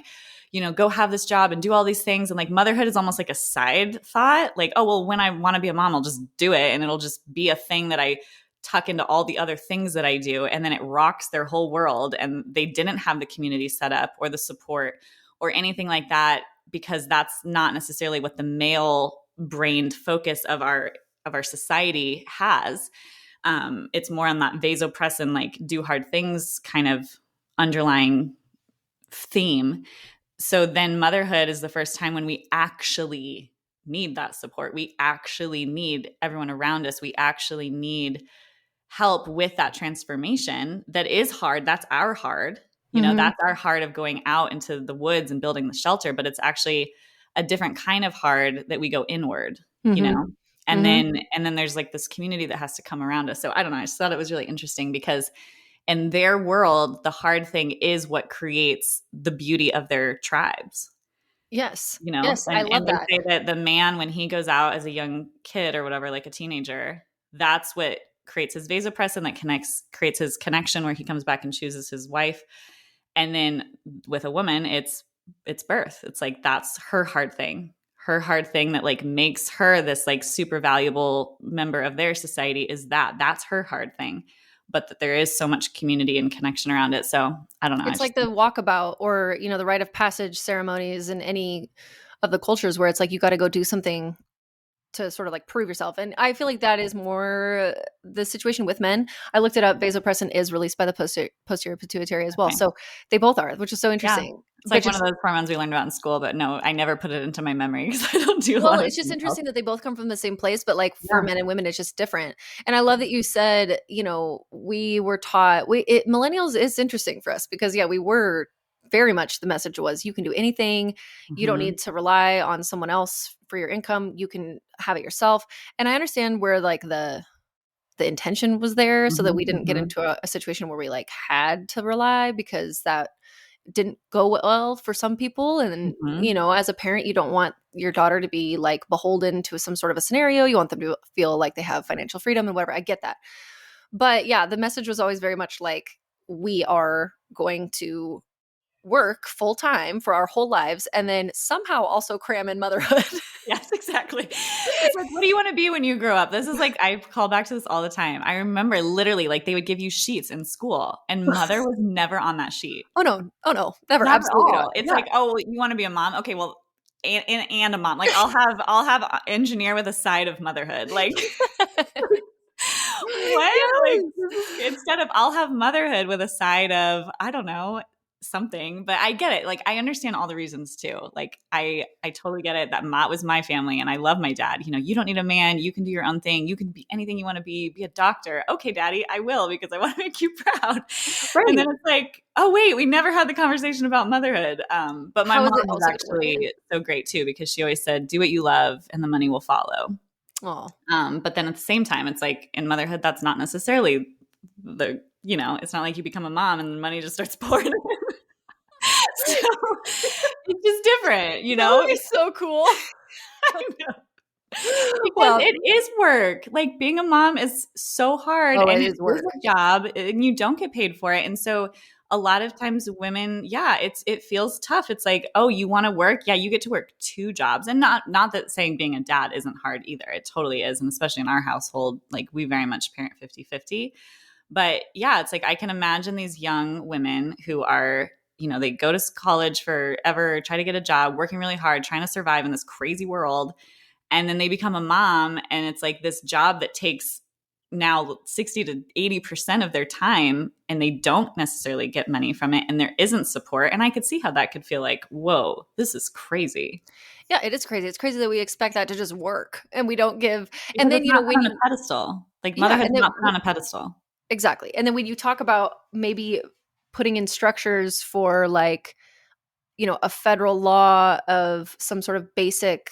go have this job and do all these things. And like motherhood is almost like a side thought. Like, oh, well, when I want to be a mom, I'll just do it. And it'll just be a thing that I tuck into all the other things that I do. And then it rocks their whole world. And they didn't have the community set up or the support or anything like that, because that's not necessarily what the male brained focus of our society has. It's more on that vasopressin, like do hard things kind of underlying theme. So then motherhood is the first time when we actually need that support. We actually need everyone around us. We actually need help with that transformation that is hard. That's our hard. That's our hard of going out into the woods and building the shelter, but it's actually a different kind of hard that we go inward, and then there's like this community that has to come around us. So I don't know. I just thought it was really interesting because in their world, the hard thing is what creates the beauty of their tribes. Yes. Yes, I love that. They say that the man, when he goes out as a young kid or whatever, like a teenager, that's what creates his vasopressin that creates his connection where he comes back and chooses his wife. And then with a woman, it's birth. It's like, that's her hard thing. her hard thing that like makes her this like super valuable member of their society is that's her hard thing, but that there is so much community and connection around it. So I don't know. It's like the walkabout or, the rite of passage ceremonies in any of the cultures where it's like you got to go do something to sort of like prove yourself. And I feel like that is more the situation with men. I looked it up. Vasopressin is released by the posterior pituitary as well. Okay. So they both are, which is so interesting. It's like one of those hormones we learned about in school, but no, I never put it into my memory because I don't do a well, lot of it's just things interesting else. that they both come from the same place, but like for men and women, it's just different. And I love that you said, we were taught, millennials is interesting for us because we were very much the message was you can do anything. You don't need to rely on someone else for your income. You can have it yourself. And I understand where like the intention was there so that we didn't get into a situation where we like had to rely because that didn't go well for some people. And, as a parent, you don't want your daughter to be like beholden to some sort of a scenario. You want them to feel like they have financial freedom and whatever. I get that. But yeah, the message was always very much like, we are going to work full time for our whole lives and then somehow also cram in motherhood. Yes, exactly. It's like, what do you want to be when you grow up? This is like, I call back to this all the time. I remember literally like they would give you sheets in school and mother was never on that sheet. Oh no, never. Not Absolutely at all. not. It's like, oh, you want to be a mom? Okay, well, and a mom. Like I'll have engineer with a side of motherhood. Like what? Like instead of I'll have motherhood with a side of, I don't know, something. But I get it. Like I understand all the reasons too. Like I totally get it that Mott was my family and I love my dad. You don't need a man. You can do your own thing. You can be anything you want to be a doctor. Okay, daddy, I will because I want to make you proud. Right. And then it's like, oh wait, we never had the conversation about motherhood. But my mom was actually so great too because she always said, do what you love and the money will follow. Oh. But then at the same time, it's like in motherhood, that's not necessarily it's not like you become a mom and the money just starts pouring in. So it's just different, It's so cool. I know. Because it is work. Like being a mom is so hard and it is work. A job and you don't get paid for it. And so a lot of times women, it feels tough. It's like, oh, you want to work? Yeah, you get to work 2 jobs. And not that saying being a dad isn't hard either. It totally is. And especially in our household, like we very much parent 50-50. But yeah, it's like I can imagine these young women who are, they go to college forever, try to get a job, working really hard, trying to survive in this crazy world. And then they become a mom and it's like this job that takes now 60 to 80% of their time and they don't necessarily get money from it and there isn't support. And I could see how that could feel like, whoa, this is crazy. Yeah, it is crazy. It's crazy that we expect that to just work and we don't give. Because and then, when on a pedestal, like motherhood's not put on a pedestal. Exactly. And then when you talk about maybe putting in structures for like, a federal law of some sort of basic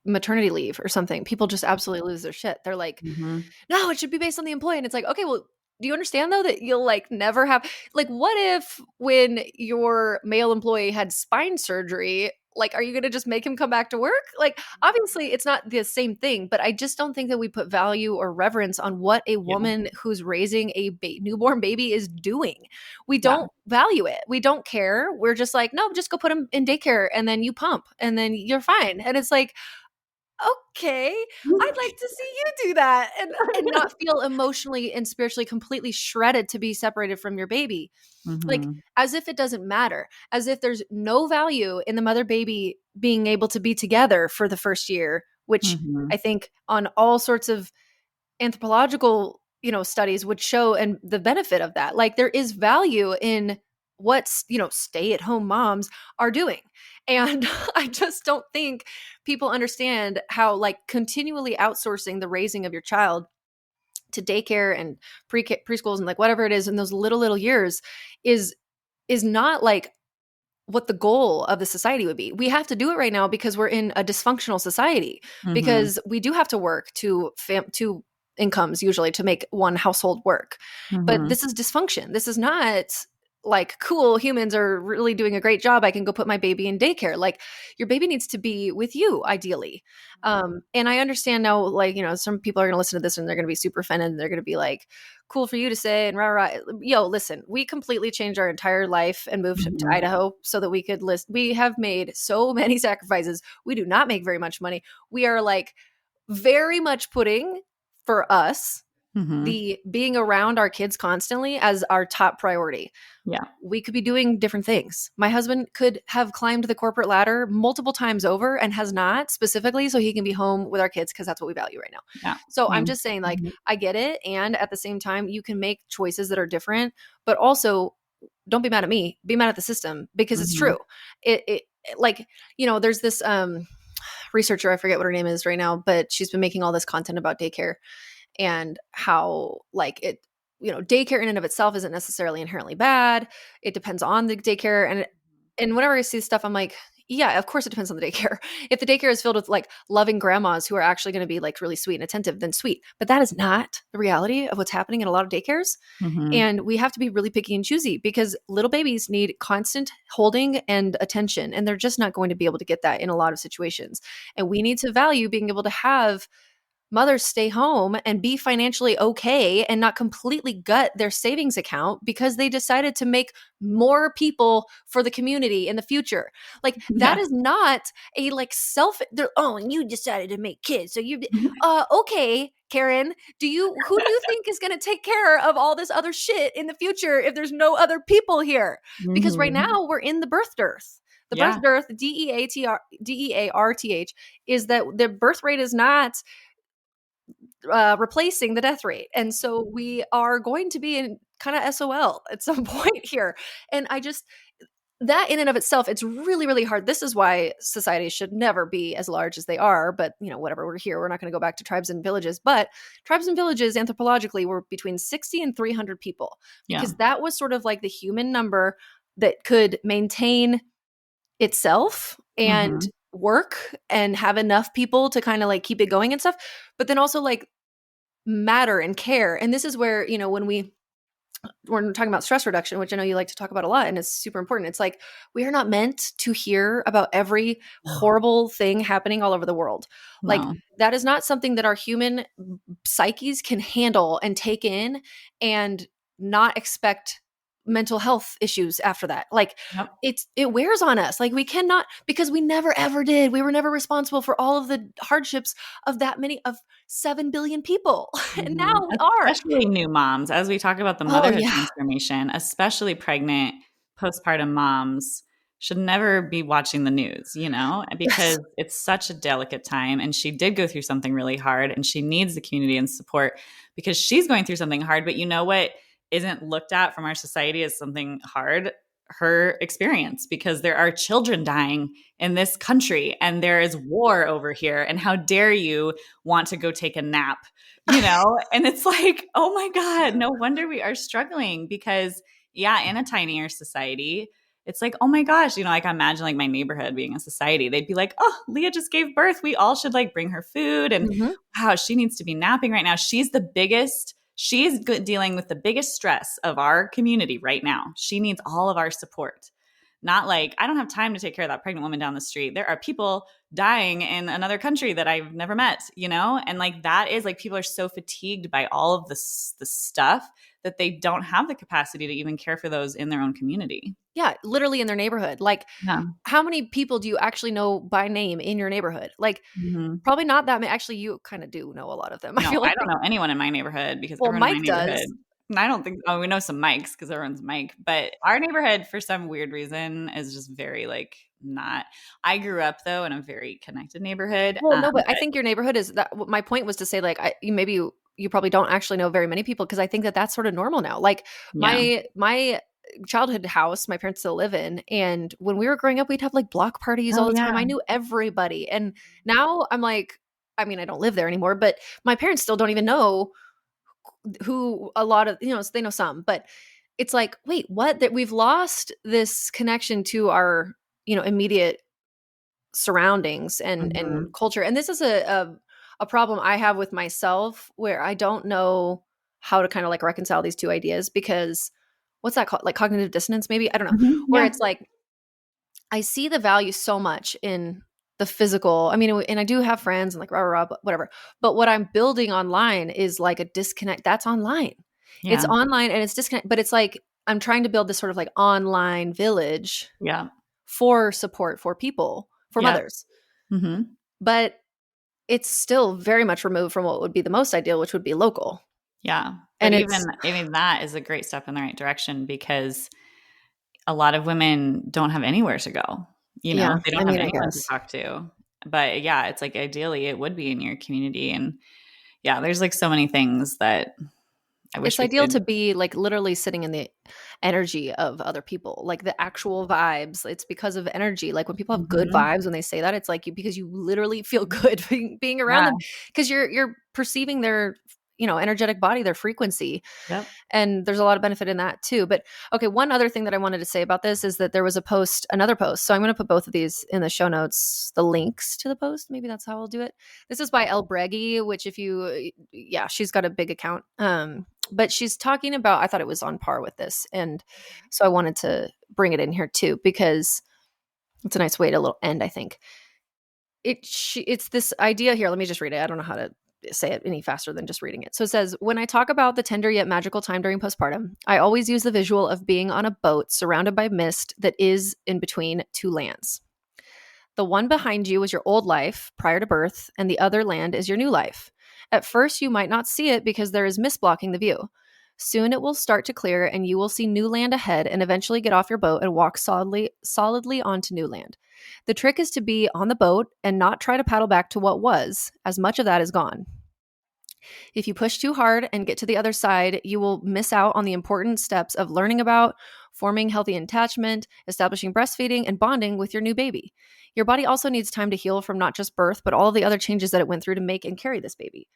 maternity leave or something, people just absolutely lose their shit. They're like, no, it should be based on the employee. And it's like, okay, well, do you understand though that you'll like never have, like, what if when your male employee had spine surgery, like, are you going to just make him come back to work? Like, obviously it's not the same thing, but I just don't think that we put value or reverence on what a woman who's raising a newborn baby is doing. We don't value it. We don't care. We're just like, no, just go put him in daycare and then you pump and then you're fine. And it's like, okay, I'd like to see you do that and not feel emotionally and spiritually completely shredded to be separated from your baby. Like as if it doesn't matter, as if there's no value in the mother baby being able to be together for the first year, which I think on all sorts of anthropological, studies would show and the benefit of that. Like there is value in what, stay-at-home moms are doing. And I just don't think people understand how like continually outsourcing the raising of your child to daycare and preschools and like whatever it is in those little years is not like what the goal of the society would be. We have to do it right now because we're in a dysfunctional society, because we do have to work two incomes usually to make one household work. But this is dysfunction. This is not like, cool, humans are really doing a great job. I can go put my baby in daycare. Like, your baby needs to be with you, ideally. And I understand now, like, some people are going to listen to this and they're going to be super offended. And they're going to be like, cool for you to say, and rah, rah. Yo, listen, we completely changed our entire life and moved to Mhm. Idaho so that we could list. We have made so many sacrifices. We do not make very much money. We are like very much putting, for us, Mhm. the being around our kids constantly as our top priority. Yeah. We could be doing different things. My husband could have climbed the corporate ladder multiple times over and has not, specifically so he can be home with our kids, because that's what we value right now. Yeah. So I'm Same. just saying, like, Mhm. I get it. And at the same time, you can make choices that are different, but also don't be mad at me, be mad at the system, because it's Mhm. true. It like, there's this researcher, I forget what her name is right now, but she's been making all this content about daycare and how, like, it, daycare in and of itself isn't necessarily inherently bad. It depends on the daycare. And whenever I see stuff, I'm like, yeah, of course it depends on the daycare. If the daycare is filled with like loving grandmas who are actually going to be like really sweet and attentive, then sweet. But that is not the reality of what's happening in a lot of daycares. Mhm. And we have to be really picky and choosy, because little babies need constant holding and attention. And they're just not going to be able to get that in a lot of situations. And we need to value being able to have mothers stay home and be financially okay and not completely gut their savings account because they decided to make more people for the community in the future. Like, that Yeah. is not a like oh, and you decided to make kids. So okay, Karen, who do you think is going to take care of all this other shit in the future if there's no other people here? Because right Mhm. now we're in the birth dearth. The birth Yeah. dearth, DEARTH, is that the birth rate is not replacing the death rate. And so we are going to be in kind of SOL at some point here. And that in and of itself, it's really, really hard. This is why societies should never be as large as they are. But, whatever, we're here. We're not going to go back to tribes and villages. But tribes and villages, anthropologically, were between 60 and 300 people, Yeah. because that was sort of like the human number that could maintain itself and Mhm. work and have enough people to kind of like keep it going and stuff. But then also like matter and care. And this is where, when we're talking about stress reduction, which I know you like to talk about a lot and it's super important. It's like, we are not meant to hear about every No. horrible thing happening all over the world. Like, No. that is not something that our human psyches can handle and take in and not expect mental health issues after that. Like, Yep. it wears on us. Like, we cannot, because we never ever did. We were never responsible for all of the hardships of that many of 7 billion people. And Mhm. now we are. Especially new moms, as we talk about the Oh motherhood yeah. transformation, especially pregnant, postpartum moms should never be watching the news, because Yes. it's such a delicate time. And she did go through something really hard and she needs the community and support because she's going through something hard. But you know what isn't looked at from our society as something hard? Her experience, because there are children dying in this country and there is war over here. And how dare you want to go take a nap, and it's like, oh my God, no wonder we are struggling because, yeah, in a tinier society, it's like, oh my gosh, like I imagine like my neighborhood being a society. They'd be like, oh, Leah just gave birth. We all should like bring her food. And Mhm. wow, she needs to be napping right now. She's dealing with the biggest stress of our community right now. She needs all of our support. Not like, I don't have time to take care of that pregnant woman down the street. There are people dying in another country that I've never met, And like that is like people are so fatigued by all of the stuff that they don't have the capacity to even care for those in their own community. Yeah, literally in their neighborhood. Like, Yeah. how many people do you actually know by name in your neighborhood? Like, Mhm. probably not that many. Actually, you kind of do know a lot of them. I No, feel I like don't know anyone in my neighborhood because well, everyone in my Mike neighborhood, does. and I don't think, oh, we know some Mikes because everyone's Mike, but our neighborhood for some weird reason is just very like not. I grew up though in a very connected neighborhood. Well, no, but I But think your neighborhood is that. My point was to say, like, maybe you probably don't actually know very many people, because I think that that's sort of normal now. Like, yeah. my childhood house, my parents still live in, and when we were growing up, we'd have like block parties all Oh the yeah. time. I knew everybody, and now I'm like, I mean, I don't live there anymore, but my parents still don't even know who a lot of, they know some, but it's like, wait, what? That we've lost this connection to our, immediate surroundings and Mhm. culture. And this is a problem I have with myself, where I don't know how to kind of like reconcile these two ideas, because what's that called? Like cognitive dissonance, maybe? I don't know. Mhm. Where Yeah. it's like, I see the value so much in the physical. I mean, and I do have friends and like rah, rah, rah, whatever. But what I'm building online is like a disconnect. That's online. It's Yeah. online and it's disconnect, but it's like I'm trying to build this sort of like online village Yeah. for support for people, for Yeah. mothers. Hmm. But it's still very much removed from what would be the most ideal, which would be local. Yeah. But And even, it's I mean, that is a great step in the right direction because a lot of women don't have anywhere to go. You know, yeah, they I don't have mean, I anyone to guess. talk to. But yeah, it's like ideally it would be in your community. And yeah, there's like so many things that I wish It's we ideal could. to be like literally sitting in the energy of other people, like the actual vibes. It's because of energy. Like when people have good Mhm. vibes, when they say that, it's like because you literally feel good being around Yeah. them because you're perceiving their, energetic body, their frequency. Yep. And there's a lot of benefit in that too. But okay, one other thing that I wanted to say about this is that there was another post. So I'm going to put both of these in the show notes, the links to the post. Maybe that's how I'll do it. This is by El Breggy, which yeah, she's got a big account. But she's talking about, I thought it was on par with this. And so I wanted to bring it in here too, because it's a nice way to end, I think. It's this idea here. Let me just read it. I don't know how to say it any faster than just reading it. So it says, when I talk about the tender yet magical time during postpartum, I always use the visual of being on a boat surrounded by mist that is in between two lands. The one behind you is your old life prior to birth, and the other land is your new life. At first, you might not see it because there is mist blocking the view. Soon it will start to clear, and you will see new land ahead and eventually get off your boat and walk solidly onto new land. The trick is to be on the boat and not try to paddle back to what was, as much of that is gone. If you push too hard and get to the other side, you will miss out on the important steps of learning about, forming healthy attachment, establishing breastfeeding, and bonding with your new baby. Your body also needs time to heal from not just birth, but all of the other changes that it went through to make and carry this baby.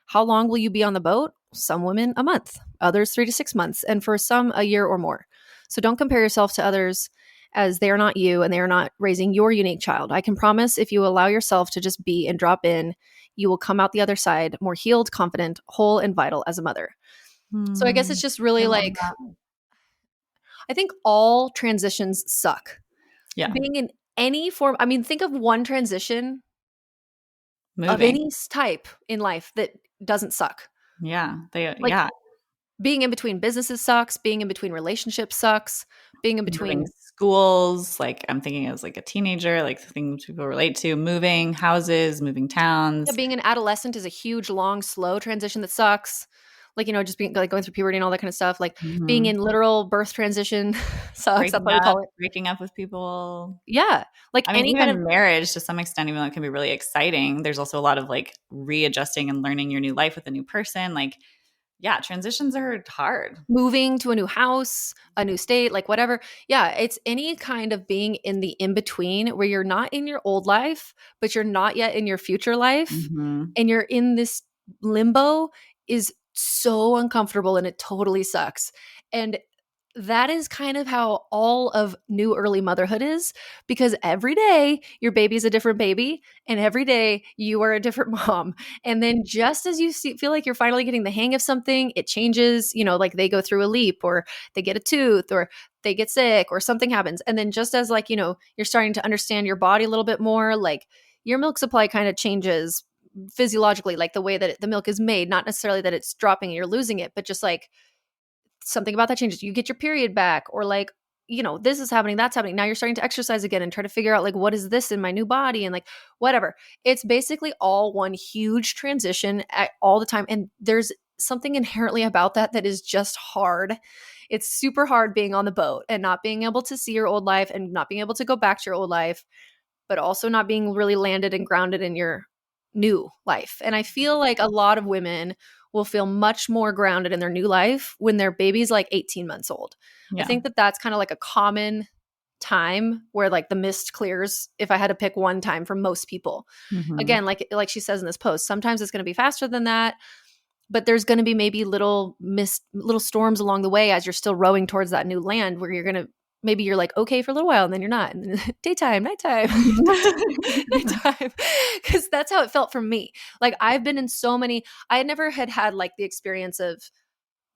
How long will you be on the boat? Some women, a month, others, 3 to 6 months, and for some, a year or more. So don't compare yourself to others, as they are not you and they are not raising your unique child. I can promise if you allow yourself to just be and drop in, you will come out the other side more healed, confident, whole, and vital as a mother. So I guess it's Hmm. just I really love like, that. I think all transitions suck. Yeah. Being in any form, I mean, think of one transition of Moving. any type in life that doesn't suck. Yeah. Like Yeah. being in between businesses sucks, being in between relationships sucks, being in Moving between, schools. Like I'm thinking as like a teenager, like things people relate to, moving houses, moving yeah, towns. being an adolescent is a huge, long, slow transition that sucks. Like, just being like going through puberty and all that kind of stuff. Like being Mhm. in literal birth transition sucks. That's what we call it. Breaking up with people. Yeah. Like I mean, any kind of even marriage to some extent, even though it can be really exciting, there's also a lot of like readjusting and learning your new life with a new person. Like, yeah, transitions are hard. moving to a new house, a new state, like whatever. Yeah, it's any kind of being in the in between where you're not in your old life, but you're not yet in your future life. Mhm. And you're in this limbo is so uncomfortable and it totally sucks. And that is kind of how all of new early motherhood is, because every day your baby is a different baby and every day you are a different mom. And then just as feel like you're finally getting the hang of something, it changes, like they go through a leap or they get a tooth or they get sick or something happens. And then just as like, you're starting to understand your body a little bit more, like your milk supply kind of changes physiologically, like the way that the milk is made, not necessarily that it's dropping and you're losing it, but just like something about that changes. You get your period back, or like, this is happening, that's happening. Now you're starting to exercise again and try to figure out like, what is this in my new body? And like, whatever. It's basically all one huge transition all the time. And there's something inherently about that is just hard. It's super hard being on the boat and not being able to see your old life and not being able to go back to your old life, but also not being really landed and grounded in your new life. And I feel like a lot of women will feel much more grounded in their new life when their baby's like 18 months old. I Yeah. think that that's kind of like a common time where like the mist clears, if I had to pick one time for most people. Mhm. Again, like she says in this post, sometimes it's going to be faster than that, but there's going to be maybe little storms along the way as you're still rowing towards that new land where maybe you're like okay for a little while and then you're not, and then daytime, nighttime, nighttime, because that's how it felt for me. Like I've been in so many, I had never had like the experience of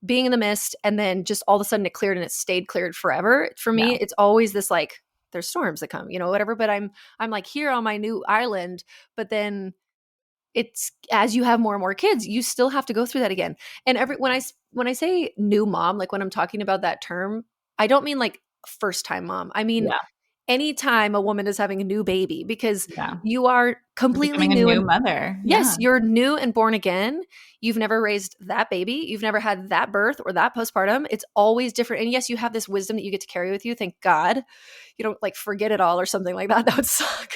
being in the mist and then just all of a sudden it cleared and it stayed cleared forever. For Yeah. me, it's always this like there's storms that come, whatever, but I'm like here on my new island, but then it's as you have more and more kids, you still have to go through that again. And when I say new mom, like when I'm talking about that term, I don't mean like first time mom. I mean Yeah. anytime a woman is having a new baby, because Yeah. you are You're completely becoming a new new and mother. yes, Yeah. you're new and born again. You've never raised that baby. You've never had that birth or that postpartum. It's always different. And yes, you have this wisdom that you get to carry with you. Thank God. You don't like forget it all or something like that. That would suck.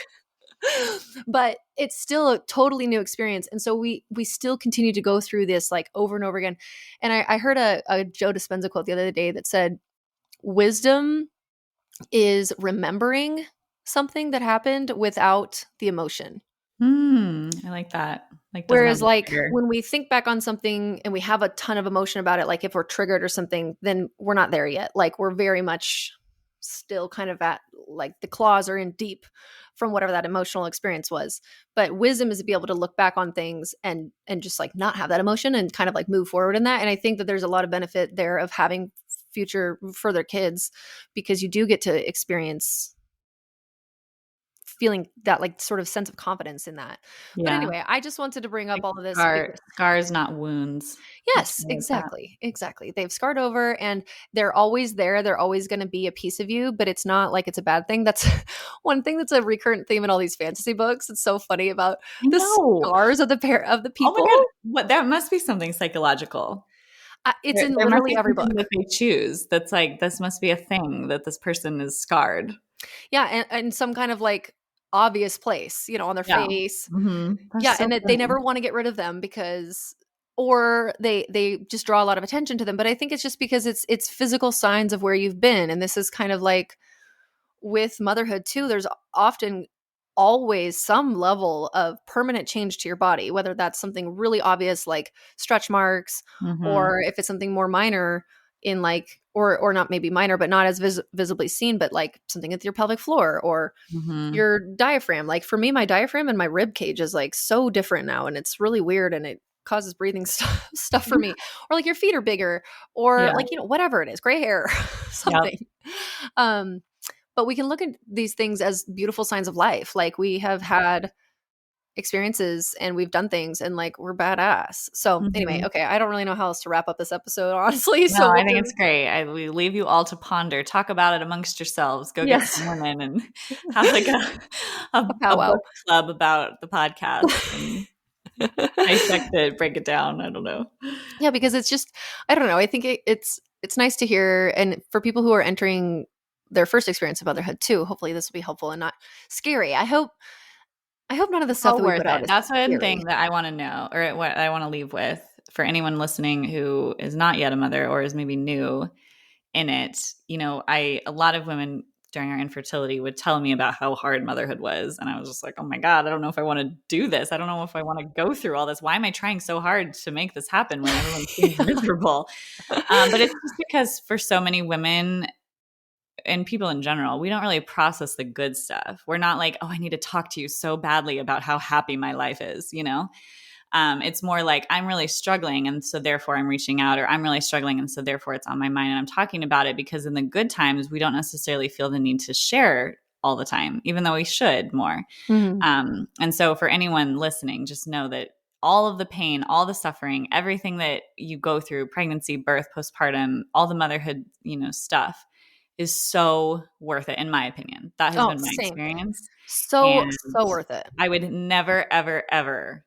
But it's still a totally new experience. And so we still continue to go through this like over and over again. And I heard a Joe Dispenza quote the other day that said, wisdom is remembering something that happened without the emotion. I like that. Like doesn't have Whereas the like trigger. when we think back on something and we have a ton of emotion about it, like if we're triggered or something, then we're not there yet. Like we're very much still kind of at like the claws are in deep from whatever that emotional experience was. But wisdom is to be able to look back on things and just like not have that emotion and kind of like move forward in that. And I think that there's a lot of benefit there of having further kids, because you do get to experience feeling that like sort of sense of confidence in that. But Yeah. anyway, I just wanted to bring up Like all of this because scars, not wounds. That's yes, what I like that. exactly. They've scarred over and they're always there. They're always going to be a piece of you, but it's not like it's a bad thing. That's one thing that's a recurrent theme in all these fantasy books. It's so funny about I the know. scars of the Oh my people. God. What, that must be something psychological. It's in There must literally be every something book. that they choose that's like, this must be a thing that this person is scarred. Yeah, and some kind of like obvious place, on their Yeah. face. That's Yeah, so and that they funny. never want to get rid of them because or they just draw a lot of attention to them. But I think it's just because it's physical signs of where you've been. And this is kind of like with motherhood too, there's often always some level of permanent change to your body, whether that's something really obvious like stretch marks, Mm-hmm. or if it's something more minor in like or not maybe minor but not as visibly seen, but like something with your pelvic floor or Mm-hmm. your diaphragm. Like for me, my diaphragm and my rib cage is like so different now, and it's really weird, and it causes breathing stuff for me. Or like your feet are bigger, or Yeah. like whatever it is, gray hair, Yep. something. Um, but we can look at these things as beautiful signs of life. Like we have had experiences and we've done things and like we're badass. So anyway, Mm-hmm. okay, I don't really know how else to wrap up this episode, honestly. No, So I we'll think it's just great. We leave you all to ponder. Talk about it amongst yourselves. Go get yes, some women and have like a a powwow. book club about the podcast and dissect it, break it down. I don't know. Yeah, because it's just I don't know. I think it's nice to hear, and for people who are entering their first experience of motherhood too. Hopefully, this will be helpful and not scary. I hope none of the It's stuff all that we worth put out it. is That's one scary. thing that I want to know, or what I want to leave with for anyone listening who is not yet a mother or is maybe new in it. A lot of women during our infertility would tell me about how hard motherhood was. And I was just like, oh my God, I don't know if I want to do this. I don't know if I want to go through all this. Why am I trying so hard to make this happen when everyone seems miserable? But it's just because for so many women and people in general, we don't really process the good stuff. We're not like, oh, I need to talk to you so badly about how happy my life is. It's more like I'm really struggling, and so therefore I'm reaching out, or I'm really struggling, and so therefore it's on my mind, and I'm talking about it, because in the good times we don't necessarily feel the need to share all the time, even though we should more. Mhm. And so for anyone listening, just know that all of the pain, all the suffering, everything that you go through, pregnancy, birth, postpartum, all the motherhood, stuff is so worth it, in my opinion. That has Oh, been my same. experience. So And so worth it. I would never, ever, ever,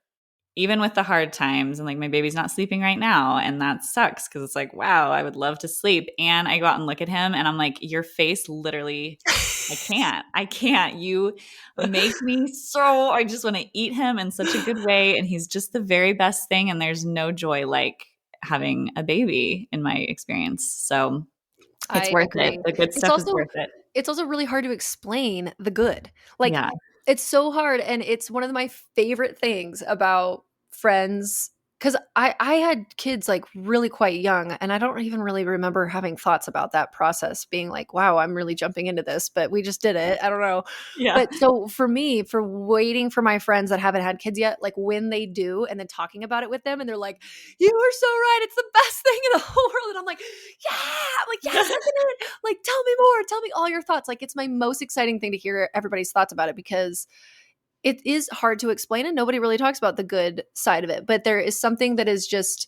even with the hard times, and like my baby's not sleeping right now, and that sucks because it's like, wow, I would love to sleep. And I go out and look at him and I'm like, your face literally, I can't. You make me so, I just want to eat him in such a good way. And he's just the very best thing. And there's no joy like having a baby in my experience. So it's I worth it. agree. The good It's stuff is also worth it. it's also really hard to explain the good. Like Yeah. it's so hard, and it's one of my favorite things about friends because I had kids like really quite young, and I don't even really remember having thoughts about that process being like, wow, I'm really jumping into this, but we just did it. I don't know. Yeah. But so for me, for waiting for my friends that haven't had kids yet, like when they do, and then talking about it with them, and they're like, you were so right. It's the best thing in the whole world. And I'm like, yeah. I'm like, yes, look at it. Like, tell me more. Tell me all your thoughts. Like, it's my most exciting thing to hear everybody's thoughts about it, because it is hard to explain and nobody really talks about the good side of it. But there is something that is just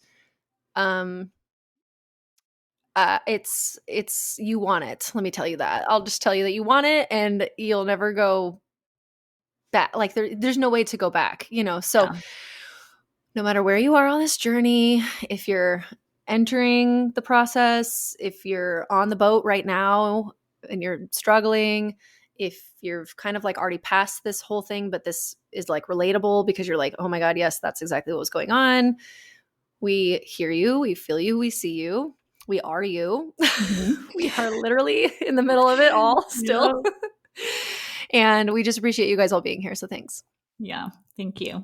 it's you want it. Let me tell you that. I'll just tell you that you want it and you'll never go back. Like there's no way to go back, So no matter where you are on this journey, if you're entering the process, if you're on the boat right now and you're struggling, if you're kind of like already past this whole thing, but this is like relatable because you're like, oh my God, yes, that's exactly what was going on. We hear you, we feel you, we see you, we are you. Mm-hmm. We are literally in the middle of it all still. Yeah. And we just appreciate you guys all being here. So thanks. Yeah, thank you.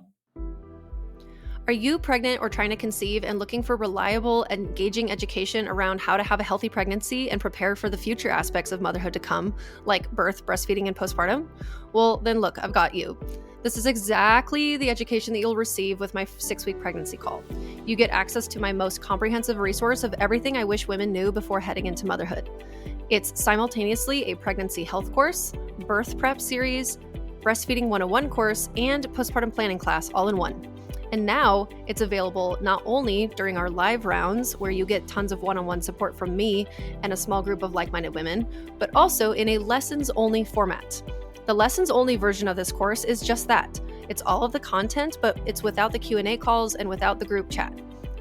Are you pregnant or trying to conceive and looking for reliable, engaging education around how to have a healthy pregnancy and prepare for the future aspects of motherhood to come, like birth, breastfeeding, and postpartum? Well, then look, I've got you. This is exactly the education that you'll receive with my 6-week pregnancy call. You get access to my most comprehensive resource of everything I wish women knew before heading into motherhood. It's simultaneously a pregnancy health course, birth prep series, breastfeeding 101 course, and postpartum planning class all in one. And now it's available not only during our live rounds, where you get tons of one-on-one support from me and a small group of like-minded women, but also in a lessons-only format. The lessons-only version of this course is just that. It's all of the content, but it's without the Q&A calls and without the group chat.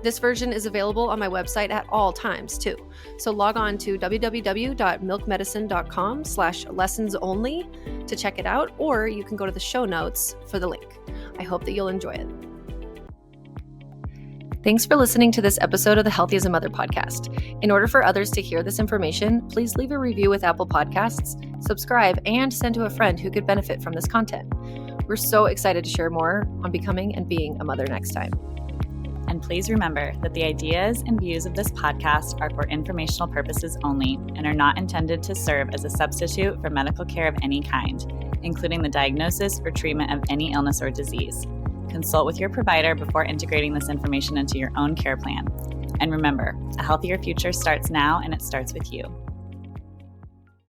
This version is available on my website at all times too. So log on to www.milkmedicine.com/lessonsonly to check it out, or you can go to the show notes for the link. I hope that you'll enjoy it. Thanks for listening to this episode of the Healthy as a Mother podcast. In order for others to hear this information, please leave a review with Apple Podcasts, subscribe, and send to a friend who could benefit from this content. We're so excited to share more on becoming and being a mother next time. And please remember that the ideas and views of this podcast are for informational purposes only and are not intended to serve as a substitute for medical care of any kind, including the diagnosis or treatment of any illness or disease. Consult with your provider before integrating this information into your own care plan. And remember, a healthier future starts now, and it starts with you.